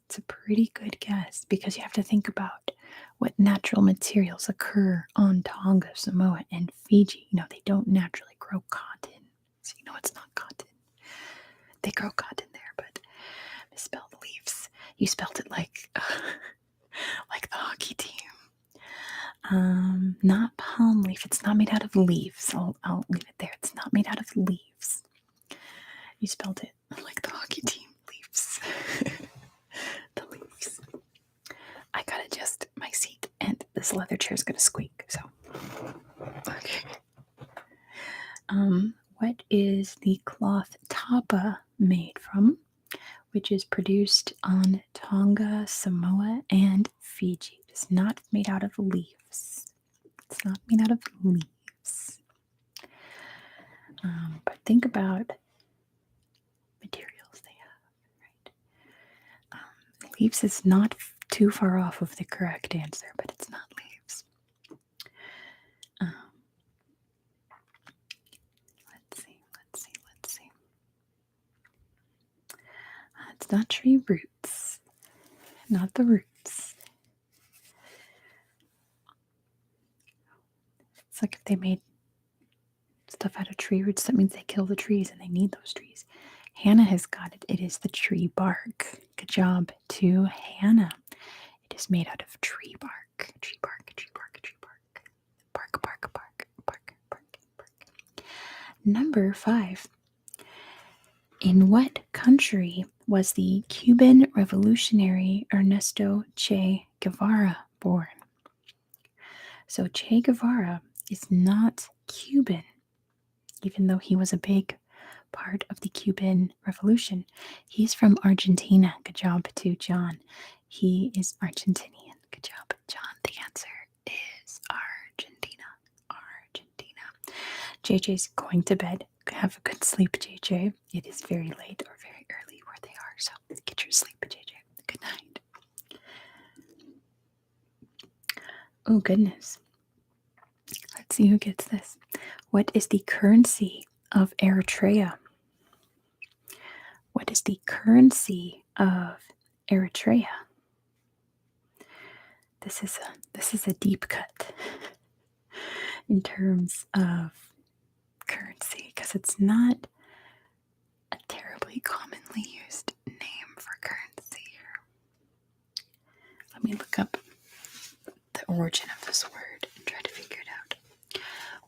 It's a pretty good guess because you have to think about what natural materials occur on Tonga, Samoa, and Fiji. They don't naturally grow cotton. So it's not cotton. They grow cotton there, but misspelled leaves. You spelled it like the hockey team. Not palm leaf. It's not made out of leaves. I'll leave it there. It's not made out of leaves. You spelled it like the hockey team. Leaves. The leaves. I gotta adjust my seat, and this leather chair is gonna squeak. So, okay. What is the cloth tapa made from, which is produced on Tonga, Samoa, and Fiji? It is not made out of leaves. It's not made out of leaves. But think about materials they have, right? Leaves is not too far off of the correct answer, but it's not leaves. Let's see. It's not tree roots. Not the roots. It's like if they made stuff out of tree roots, that means they kill the trees and they need those trees. Hannah has got it. It is the tree bark. Good job to Hannah. It is made out of tree bark. Tree bark, tree bark, tree bark. Bark, bark, bark, bark, bark, bark. Number 5. In what country was the Cuban revolutionary Ernesto Che Guevara born? So Che Guevara is not Cuban, even though he was a big part of the Cuban Revolution. He's from Argentina. Good job to John. He is Argentinian. Good job, John. The answer is Argentina. Argentina. JJ's going to bed. Have a good sleep, JJ. It is very late or very early where they are, so get your sleep, JJ. Good night. Oh, goodness. Let's see who gets this. What is the currency of Eritrea? What is the currency of Eritrea? This is a deep cut in terms of currency because it's not a terribly commonly used name for currency here. Let me look up the origin of this word and try to figure it out.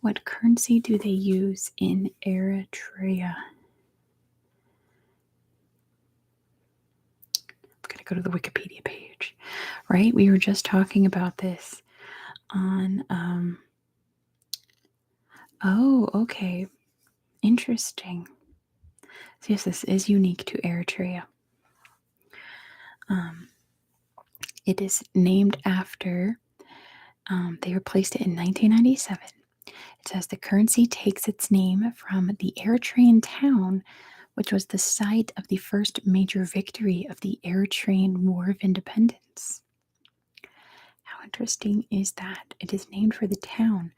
What currency do they use in Eritrea? I'm going to go to the Wikipedia page, right? We were just talking about this on, oh, okay. Interesting. So yes, this is unique to Eritrea. It is named after, they replaced it in 1997. It says the currency takes its name from the Eritrean town, which was the site of the first major victory of the Eritrean War of Independence. How interesting is that? It is named for the town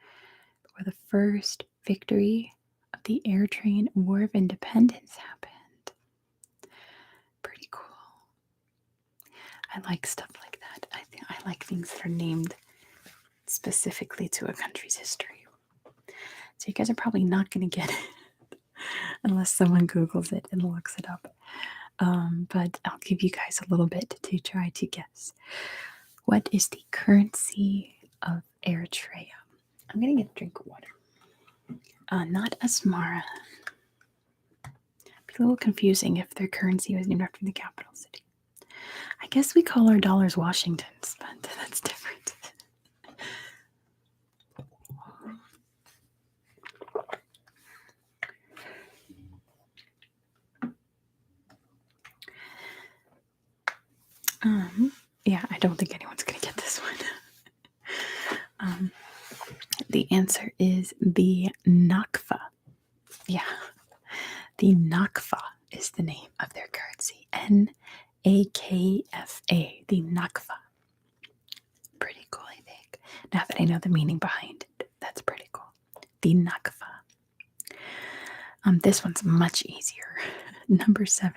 where the first victory of the Eritrean War of Independence happened. Pretty cool. I like stuff like that. I like things that are named specifically to a country's history. So you guys are probably not going to get it unless someone Googles it and looks it up. But I'll give you guys a little bit to try to guess. What is the currency of Eritrea? I'm going to get a drink of water. Not Asmara. Be a little confusing if their currency was named after the capital city. I guess we call our dollars Washingtons, but that's different. Yeah, I don't think anyone's going to get this one. The answer is the Nakfa. Yeah, the Nakfa is the name of their currency. Nakfa, the Nakfa. Pretty cool, I think. Now that I know the meaning behind it, that's pretty cool. The Nakfa. This one's much easier. Number 7.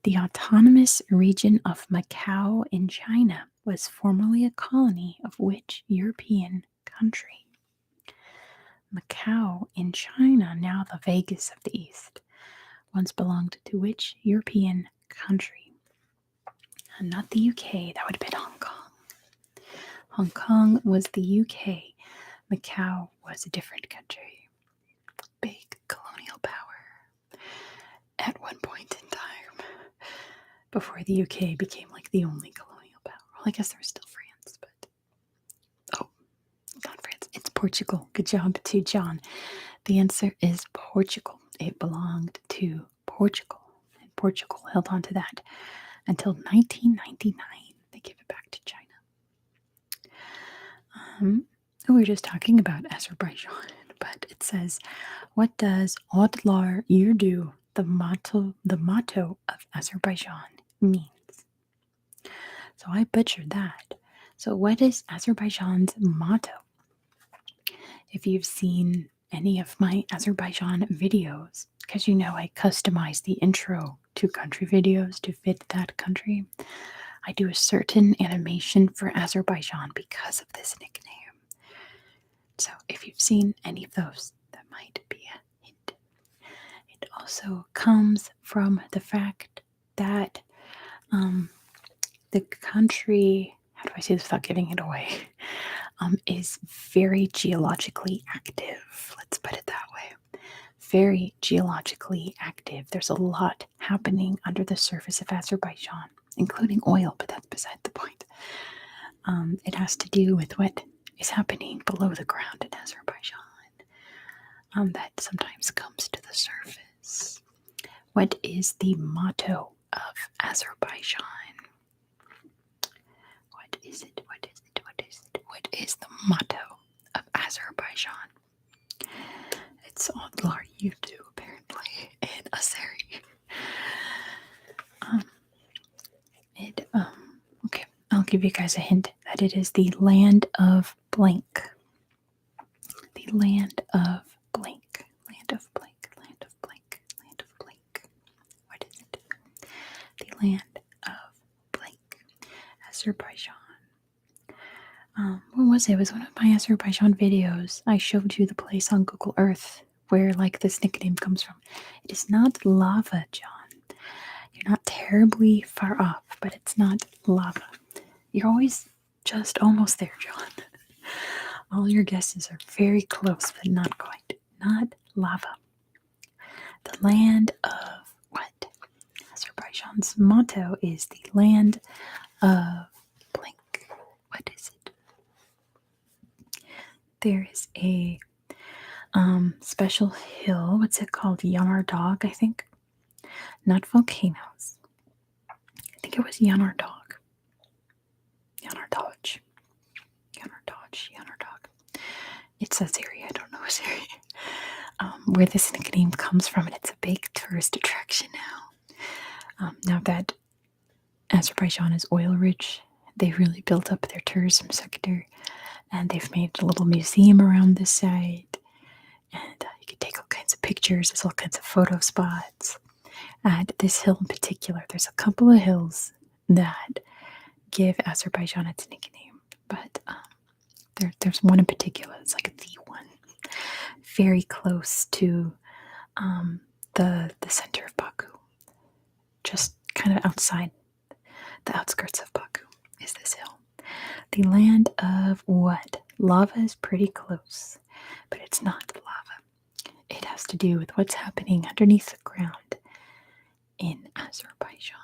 The autonomous region of Macau in China was formerly a colony of which European country? Macau in China, now the Vegas of the East, once belonged to which European country? And not the UK, that would have been Hong Kong. Hong Kong was the UK. Macau was a different country. Big colonial power at one point in time, before the UK became like the only colonial power. Well, I guess there was still France, but not France. It's Portugal. Good job to John. The answer is Portugal. It belonged to Portugal, and Portugal held on to that until 1999. They gave it back to China. We were just talking about Azerbaijan, but it says, what does Odlar Yurdu, the motto of Azerbaijan, means? So I butchered that. So what is Azerbaijan's motto? If you've seen any of my Azerbaijan videos, because you know I customize the intro to country videos to fit that country, I do a certain animation for Azerbaijan because of this nickname. So if you've seen any of those, that might be a hint. It also comes from the fact that the country, how do I say this without giving it away, is very geologically active. Let's put it that way. Very geologically active. There's a lot happening under the surface of Azerbaijan, including oil, but that's beside the point. It has to do with what is happening below the ground in Azerbaijan that sometimes comes to the surface. What is the motto of Azerbaijan? What is it? What is it? What is it? What is the motto of Azerbaijan? It's Odlar Yurdu, apparently, in Azeri. Okay, I'll give you guys a hint that it is the land of blank. The land of blank. Land of blank. Land of blank. Land of blank. What is it? The land of blank. Azerbaijan. What was it? It was one of my Azerbaijan videos. I showed you the place on Google Earth where like this nickname comes from. It is not lava, John. You're not terribly far off, but it's not lava. You're always just almost there, John. All your guesses are very close, but not quite. Not lava. The land of what? Azerbaijan's motto is the land of blank. What is it? There is a special hill. What's it called? Yanar Dog, I think. Not volcanoes. I think it was Yanar Dog. Yanar Dodge. Yanar Dodge. Yanar Dog. It's Azeri. I don't know Azeri. Where this nickname comes from, and it's a big tourist attraction now. Now that Azerbaijan is oil rich, they've really built up their tourism sector, and they've made a little museum around this site, and you can take all kinds of pictures. There's all kinds of photo spots. At this hill in particular, there's a couple of hills that give Azerbaijan its nickname, but There's one in particular. It's like the one, very close to the center of Baku, just kind of outside the outskirts of Baku is this hill. The land of what? Lava is pretty close, but it's not lava. It has to do with what's happening underneath the ground in Azerbaijan.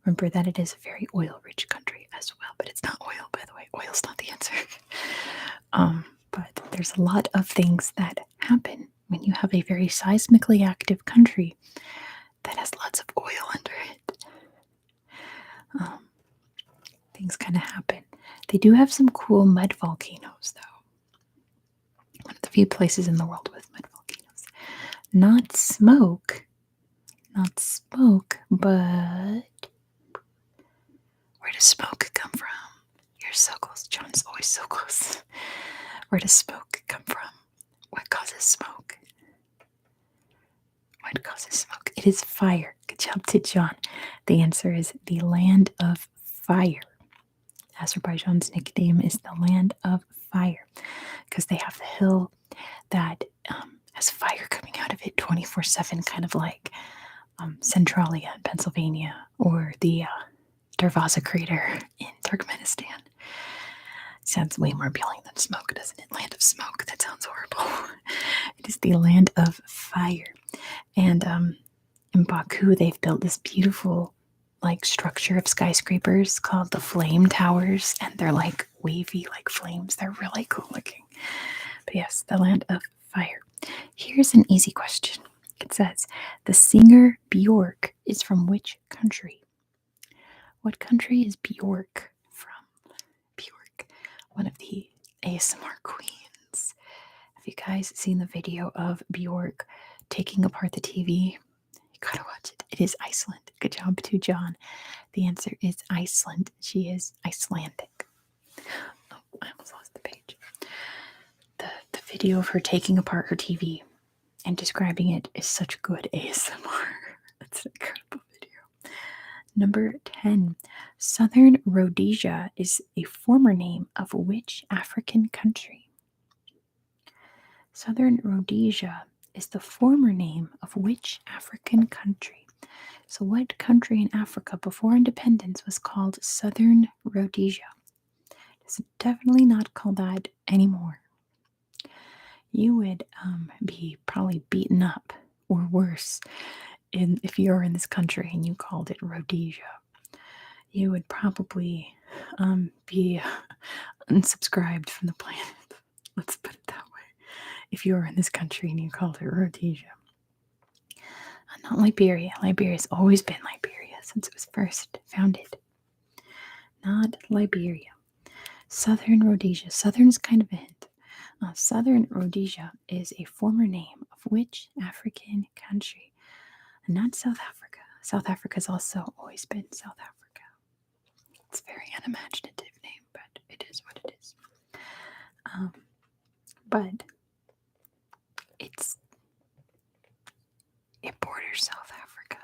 Remember that it is a very oil-rich country as well, but it's not oil, by the way. Oil's not the answer. But there's a lot of things that happen when you have a very seismically active country that has lots of oil under it. Things kind of happen. They do have some cool mud volcanoes, though. One of the few places in the world with mud volcanoes. Not smoke, but where does smoke come from? You're so close. John's always so close. Where does smoke come from? What causes smoke? What causes smoke? It is fire. Good job to John. The answer is the land of fire. Azerbaijan's nickname is the land of fire because they have the hill that has fire coming out of it 24/7, kind of like Centralia in Pennsylvania or the Darvaza crater in Turkmenistan. Sounds way more appealing than smoke, doesn't it? Land of smoke. That sounds horrible. It is the land of fire. And in Baku, they've built this beautiful like structure of skyscrapers called the flame towers, and they're like wavy like flames. They're really cool looking. But yes, the land of fire. Here's an easy question. It says, the singer Bjork is from which country? What country is Bjork from? Bjork, one of the ASMR queens. Have you guys seen the video of Bjork taking apart the TV? You gotta watch it. It is Iceland. Good job to John. The answer is Iceland. She is Icelandic. Oh, I almost lost the page. The video of her taking apart her TV and describing it is such good ASMR. That's an incredible video. Number 10. Southern Rhodesia is a former name of which African country? Southern Rhodesia is the former name of which African country? So what country in Africa before independence was called Southern Rhodesia? It's definitely not called that anymore. You would be probably beaten up or worse if you're in this country and you called it Rhodesia. You would probably be unsubscribed from the planet. Let's put it that way. If you were in this country and you called it Rhodesia. Not Liberia. Liberia's always been Liberia since it was first founded. Not Liberia. Southern Rhodesia. Southern's kind of a hint. Southern Rhodesia is a former name of which African country? Not South Africa. South Africa's also always been South Africa. It's a very unimaginative name, but it is what it is. But it borders South Africa.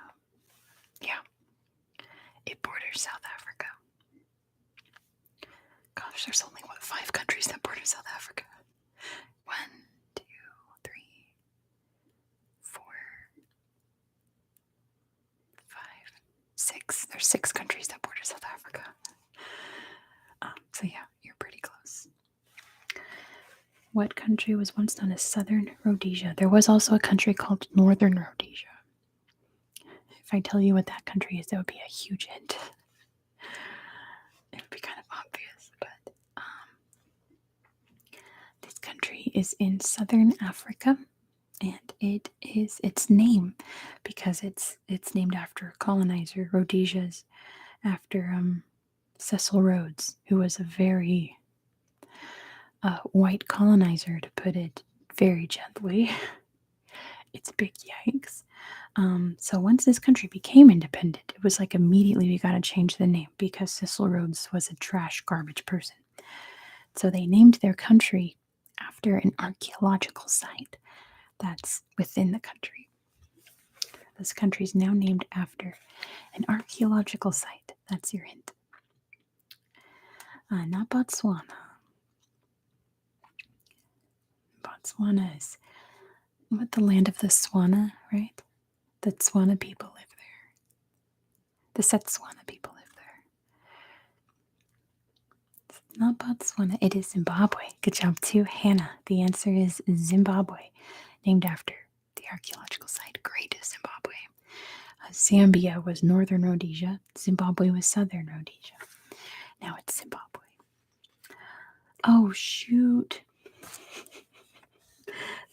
Yeah. It borders South Africa. Gosh, there's only, 5 countries that border South Africa? 1, 2, 3, 4, 5, 6. There's 6 countries that border South Africa. So yeah, you're pretty close. What country was once known as Southern Rhodesia? There was also a country called Northern Rhodesia. If I tell you what that country is, that would be a huge hint. It would be kind of obvious, but this country is in Southern Africa, and it is its name because it's named after a colonizer. Rhodesia's after Cecil Rhodes, who was a very white colonizer, to put it very gently. It's big yikes. So once this country became independent, it was like immediately we got to change the name because Cecil Rhodes was a trash garbage person. So they named their country after an archaeological site that's within the country. This country is now named after an archaeological site. That's your hint. Not Botswana. Botswana is what, the land of the Swana, right? The Tswana people live there. The Setswana people live there. It's not Botswana, it is Zimbabwe. Good job too, Hannah. The answer is Zimbabwe, named after the archaeological site Great Zimbabwe. Zambia was northern Rhodesia. Zimbabwe was southern Rhodesia. Now it's Zimbabwe. Oh, shoot.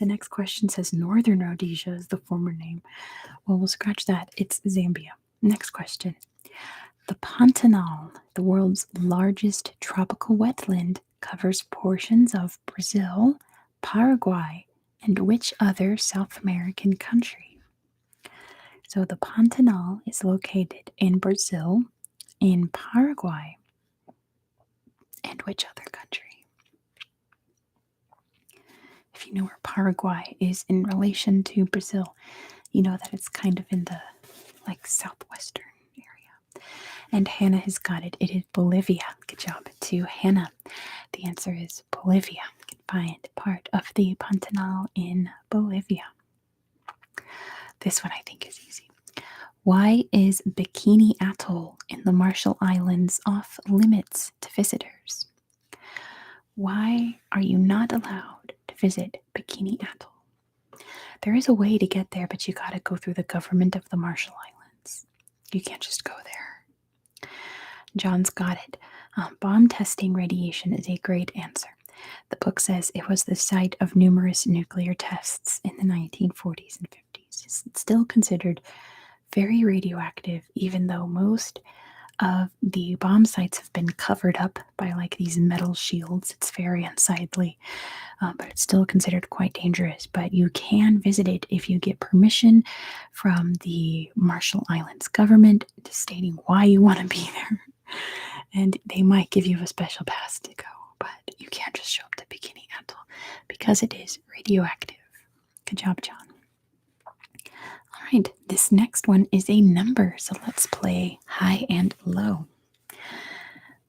The next question says Northern Rhodesia is the former name. Well, we'll scratch that. It's Zambia. Next question. The Pantanal, the world's largest tropical wetland, covers portions of Brazil, Paraguay, and which other South American country? So the Pantanal is located in Brazil, in Paraguay, and which other country? If you know where Paraguay is in relation to Brazil, you know that it's kind of in the southwestern area. And Hannah has got it. It is Bolivia. Good job to Hannah. The answer is Bolivia. You can find part of the Pantanal in Bolivia. This one I think is easy. Why is Bikini Atoll in the Marshall Islands off limits to visitors? Why are you not allowed to visit Bikini Atoll? There is a way to get there, but you gotta go through the government of the Marshall Islands. You can't just go there. John's got it. Bomb testing radiation is a great answer. The book says it was the site of numerous nuclear tests in the 1940s and 50s. It's still considered very radioactive, even though most of the bomb sites have been covered up by these metal shields. It's very unsightly, but it's still considered quite dangerous. But you can visit it if you get permission from the Marshall Islands government, stating why you want to be there. And they might give you a special pass to go, but you can't just show up to Bikini Atoll because it is radioactive. Good job, John. All right, this next one is a number, so let's play high and low.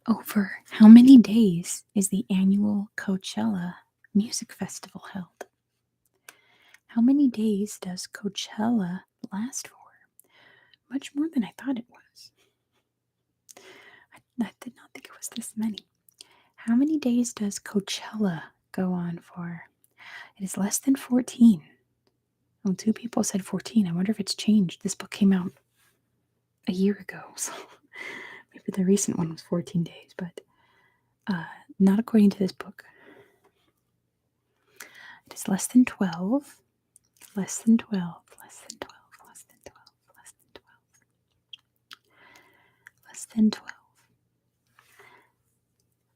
Over how many days is the annual Coachella Music Festival held? How many days does Coachella last for? Much more than I thought it was. I did not think it was this many. How many days does Coachella go on for? It is less than 14. Well, 2 people said 14. I wonder if it's changed. This book came out a year ago, so maybe the recent one was 14 days, but not according to this book. It is less than 12, less than 12, less than 12, less than 12, less than 12, less than 12.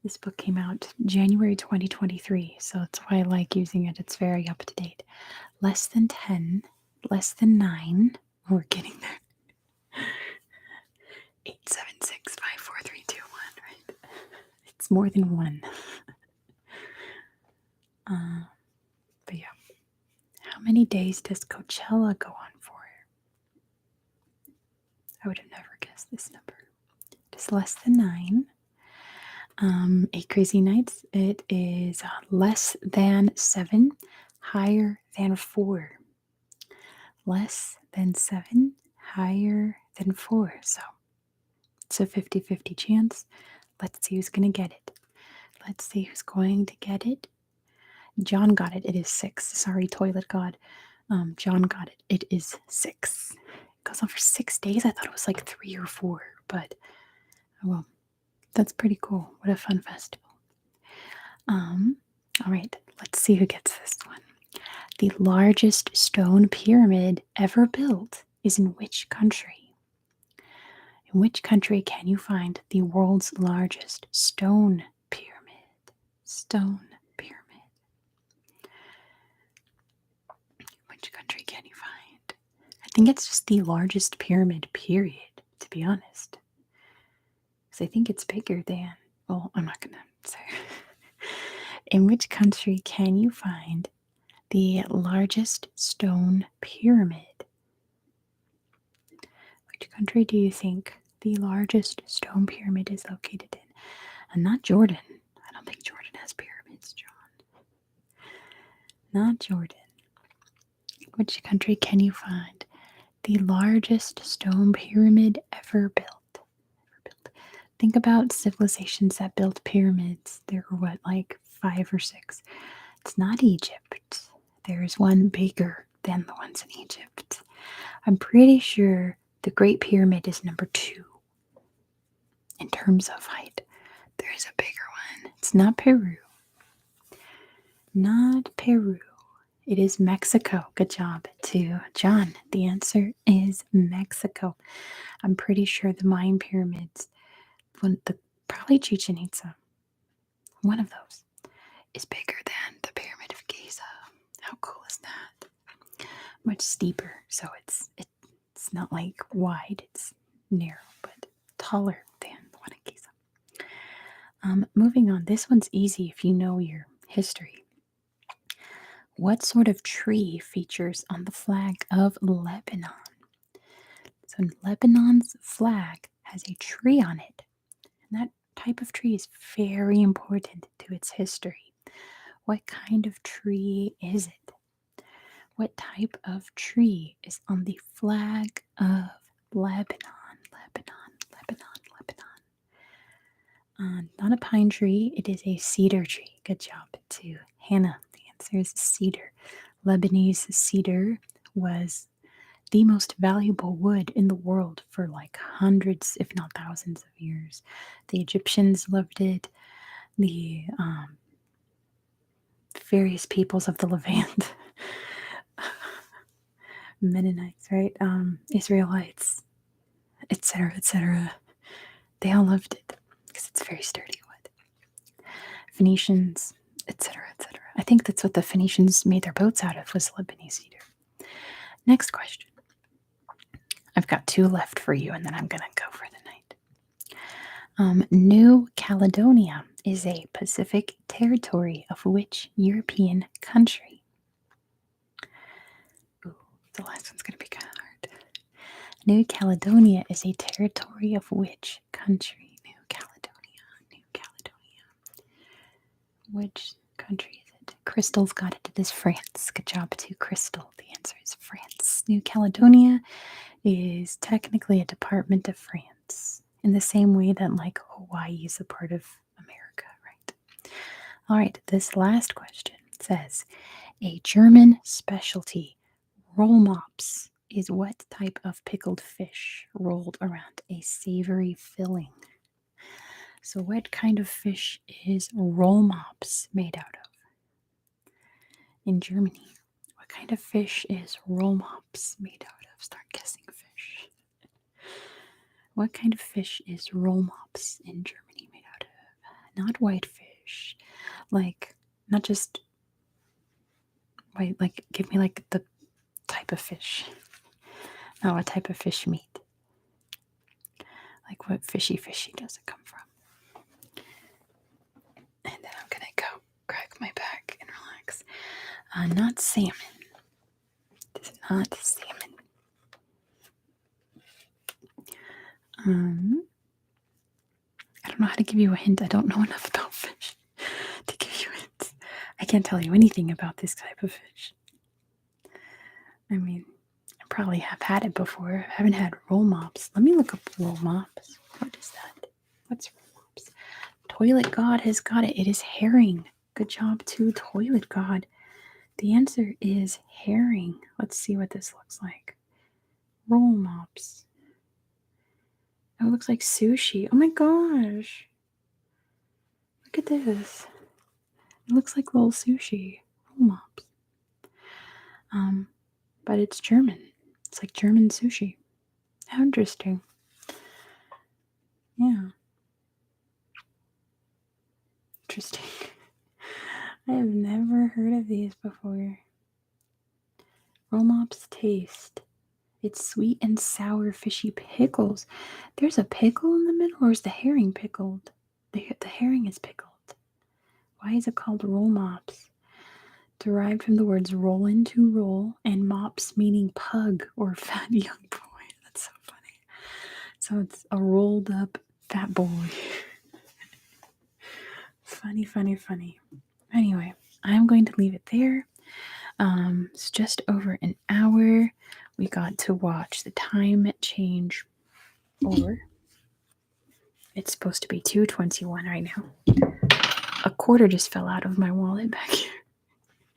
This book came out January 2023, so that's why I like using it. It's very up to date. Less than 10, less than 9. We're getting there. 876 54321, right? It's more than 1. But yeah. How many days does Coachella go on for? I would have never guessed this number. It is less than 9. 8 Crazy Nights, it is less than 7, higher than 4. Less than 7, higher than 4. So it's a 50-50 chance. Let's see who's going to get it. Let's see who's going to get it. John got it. It is 6. Sorry, Toilet God. John got it. It is 6. It goes on for 6 days. I thought it was 3 or 4, but well, that's pretty cool. What a fun festival. All right, let's see who gets this one. The largest stone pyramid ever built is in which country? In which country can you find the world's largest stone pyramid? Stone pyramid. Which country can you find? I think it's just the largest pyramid, period, to be honest. Because I think it's bigger than, well, I'm not going to say. In which country can you find the largest stone pyramid? Which country do you think the largest stone pyramid is located in? And not Jordan. I don't think Jordan has pyramids, John. Not Jordan. Which country can you find the largest stone pyramid ever built? Think about civilizations that built pyramids. There were what, like 5 or 6? It's not Egypt. There's one bigger than the ones in Egypt. I'm pretty sure the Great Pyramid is number 2 in terms of height. There is a bigger one. It's not Peru. Not Peru. It is Mexico. Good job to John. The answer is Mexico. I'm pretty sure the Mayan pyramids, probably Chichen Itza, one of those, is bigger than the Pyramid of Giza. How cool is that? Much steeper, so it's not like wide, it's narrow, but taller than the one in Giza. Moving on, this one's easy if you know your history. What sort of tree features on the flag of Lebanon? So Lebanon's flag has a tree on it, and that type of tree is very important to its history. What kind of tree is it? What type of tree is on the flag of Lebanon? Lebanon. Not a pine tree, it is a cedar tree. Good job to Hannah. The answer is cedar. Lebanese cedar was the most valuable wood in the world for like hundreds, if not thousands of years. The Egyptians loved it. The various peoples of the Levant, Mennonites, right? Israelites, etc. They all loved it because it's very sturdy wood. Phoenicians, etc. I think that's what the Phoenicians made their boats out of, was Lebanese cedar. Next question. I've got 2 left for you, and then I'm going to go for the night. New Caledonia is a Pacific territory of which European country? Ooh, the last one's going to be kind of hard. New Caledonia is a territory of which country? New Caledonia. Which country is it? Crystal's got it. It is France. Good job to Crystal. The answer is France. New Caledonia is technically a department of France, in the same way that like Hawaii is a part of America, right? All right, this last question says, a German specialty, roll mops, is what type of pickled fish rolled around a savory filling? So what kind of fish is roll mops made out of? In Germany, what kind of fish is roll mops made out of? Start guessing fish. What kind of fish is roll mops in Germany made out of? Not whitefish. Like, not just white, like, give me like the type of fish. Not what type of fish meat. Like, what fishy does it come from? And then I'm gonna go crack my back and relax. Not salmon. It is not salmon. I don't know how to give you a hint. I don't know enough about fish to give you hints. I can't tell you anything about this type of fish. I mean, I probably have had it before. I haven't had roll mops. Let me look up roll mops. What is that? What's roll mops? Toilet God has got it. It is herring. Good job to Toilet God. The answer is herring. Let's see what this looks like. Roll mops. Oh, it looks like sushi. Oh my gosh. Look at this. It looks like little sushi. Roll mops. But it's German. It's like German sushi. How interesting. Yeah. Interesting. I have never heard of these before. Roll mops taste. It's sweet and sour fishy pickles. There's a pickle in the middle, or is the herring pickled? The herring is pickled. Why is it called roll mops? Derived from the words rollin' to roll and mops meaning pug or fat young boy. That's so funny. So it's a rolled up fat boy. Funny. Anyway, I'm going to leave it there. It's just over an hour. We got to watch the time change over. It's supposed to be 2:21 right now. A quarter just fell out of my wallet back here.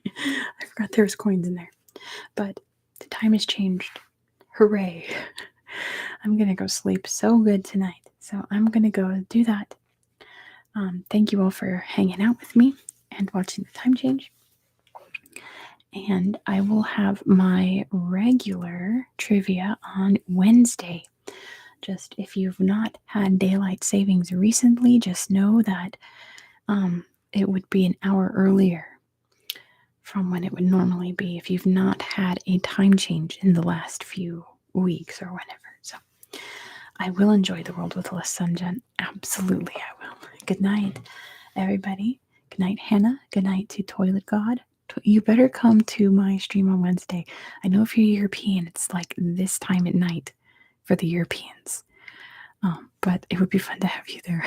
I forgot there was coins in there. But the time has changed. Hooray. I'm going to go sleep so good tonight. So I'm going to go do that. Thank you all for hanging out with me and watching the time change. And I will have my regular trivia on Wednesday. Just if you've not had daylight savings recently, just know that it would be an hour earlier from when it would normally be if you've not had a time change in the last few weeks or whenever. So I will enjoy the world with less sunshine. Absolutely, I will. Good night, everybody. Good night, Hannah. Good night to Toilet God. You better come to my stream on Wednesday. I know if you're European, it's like this time at night for the Europeans. But it would be fun to have you there.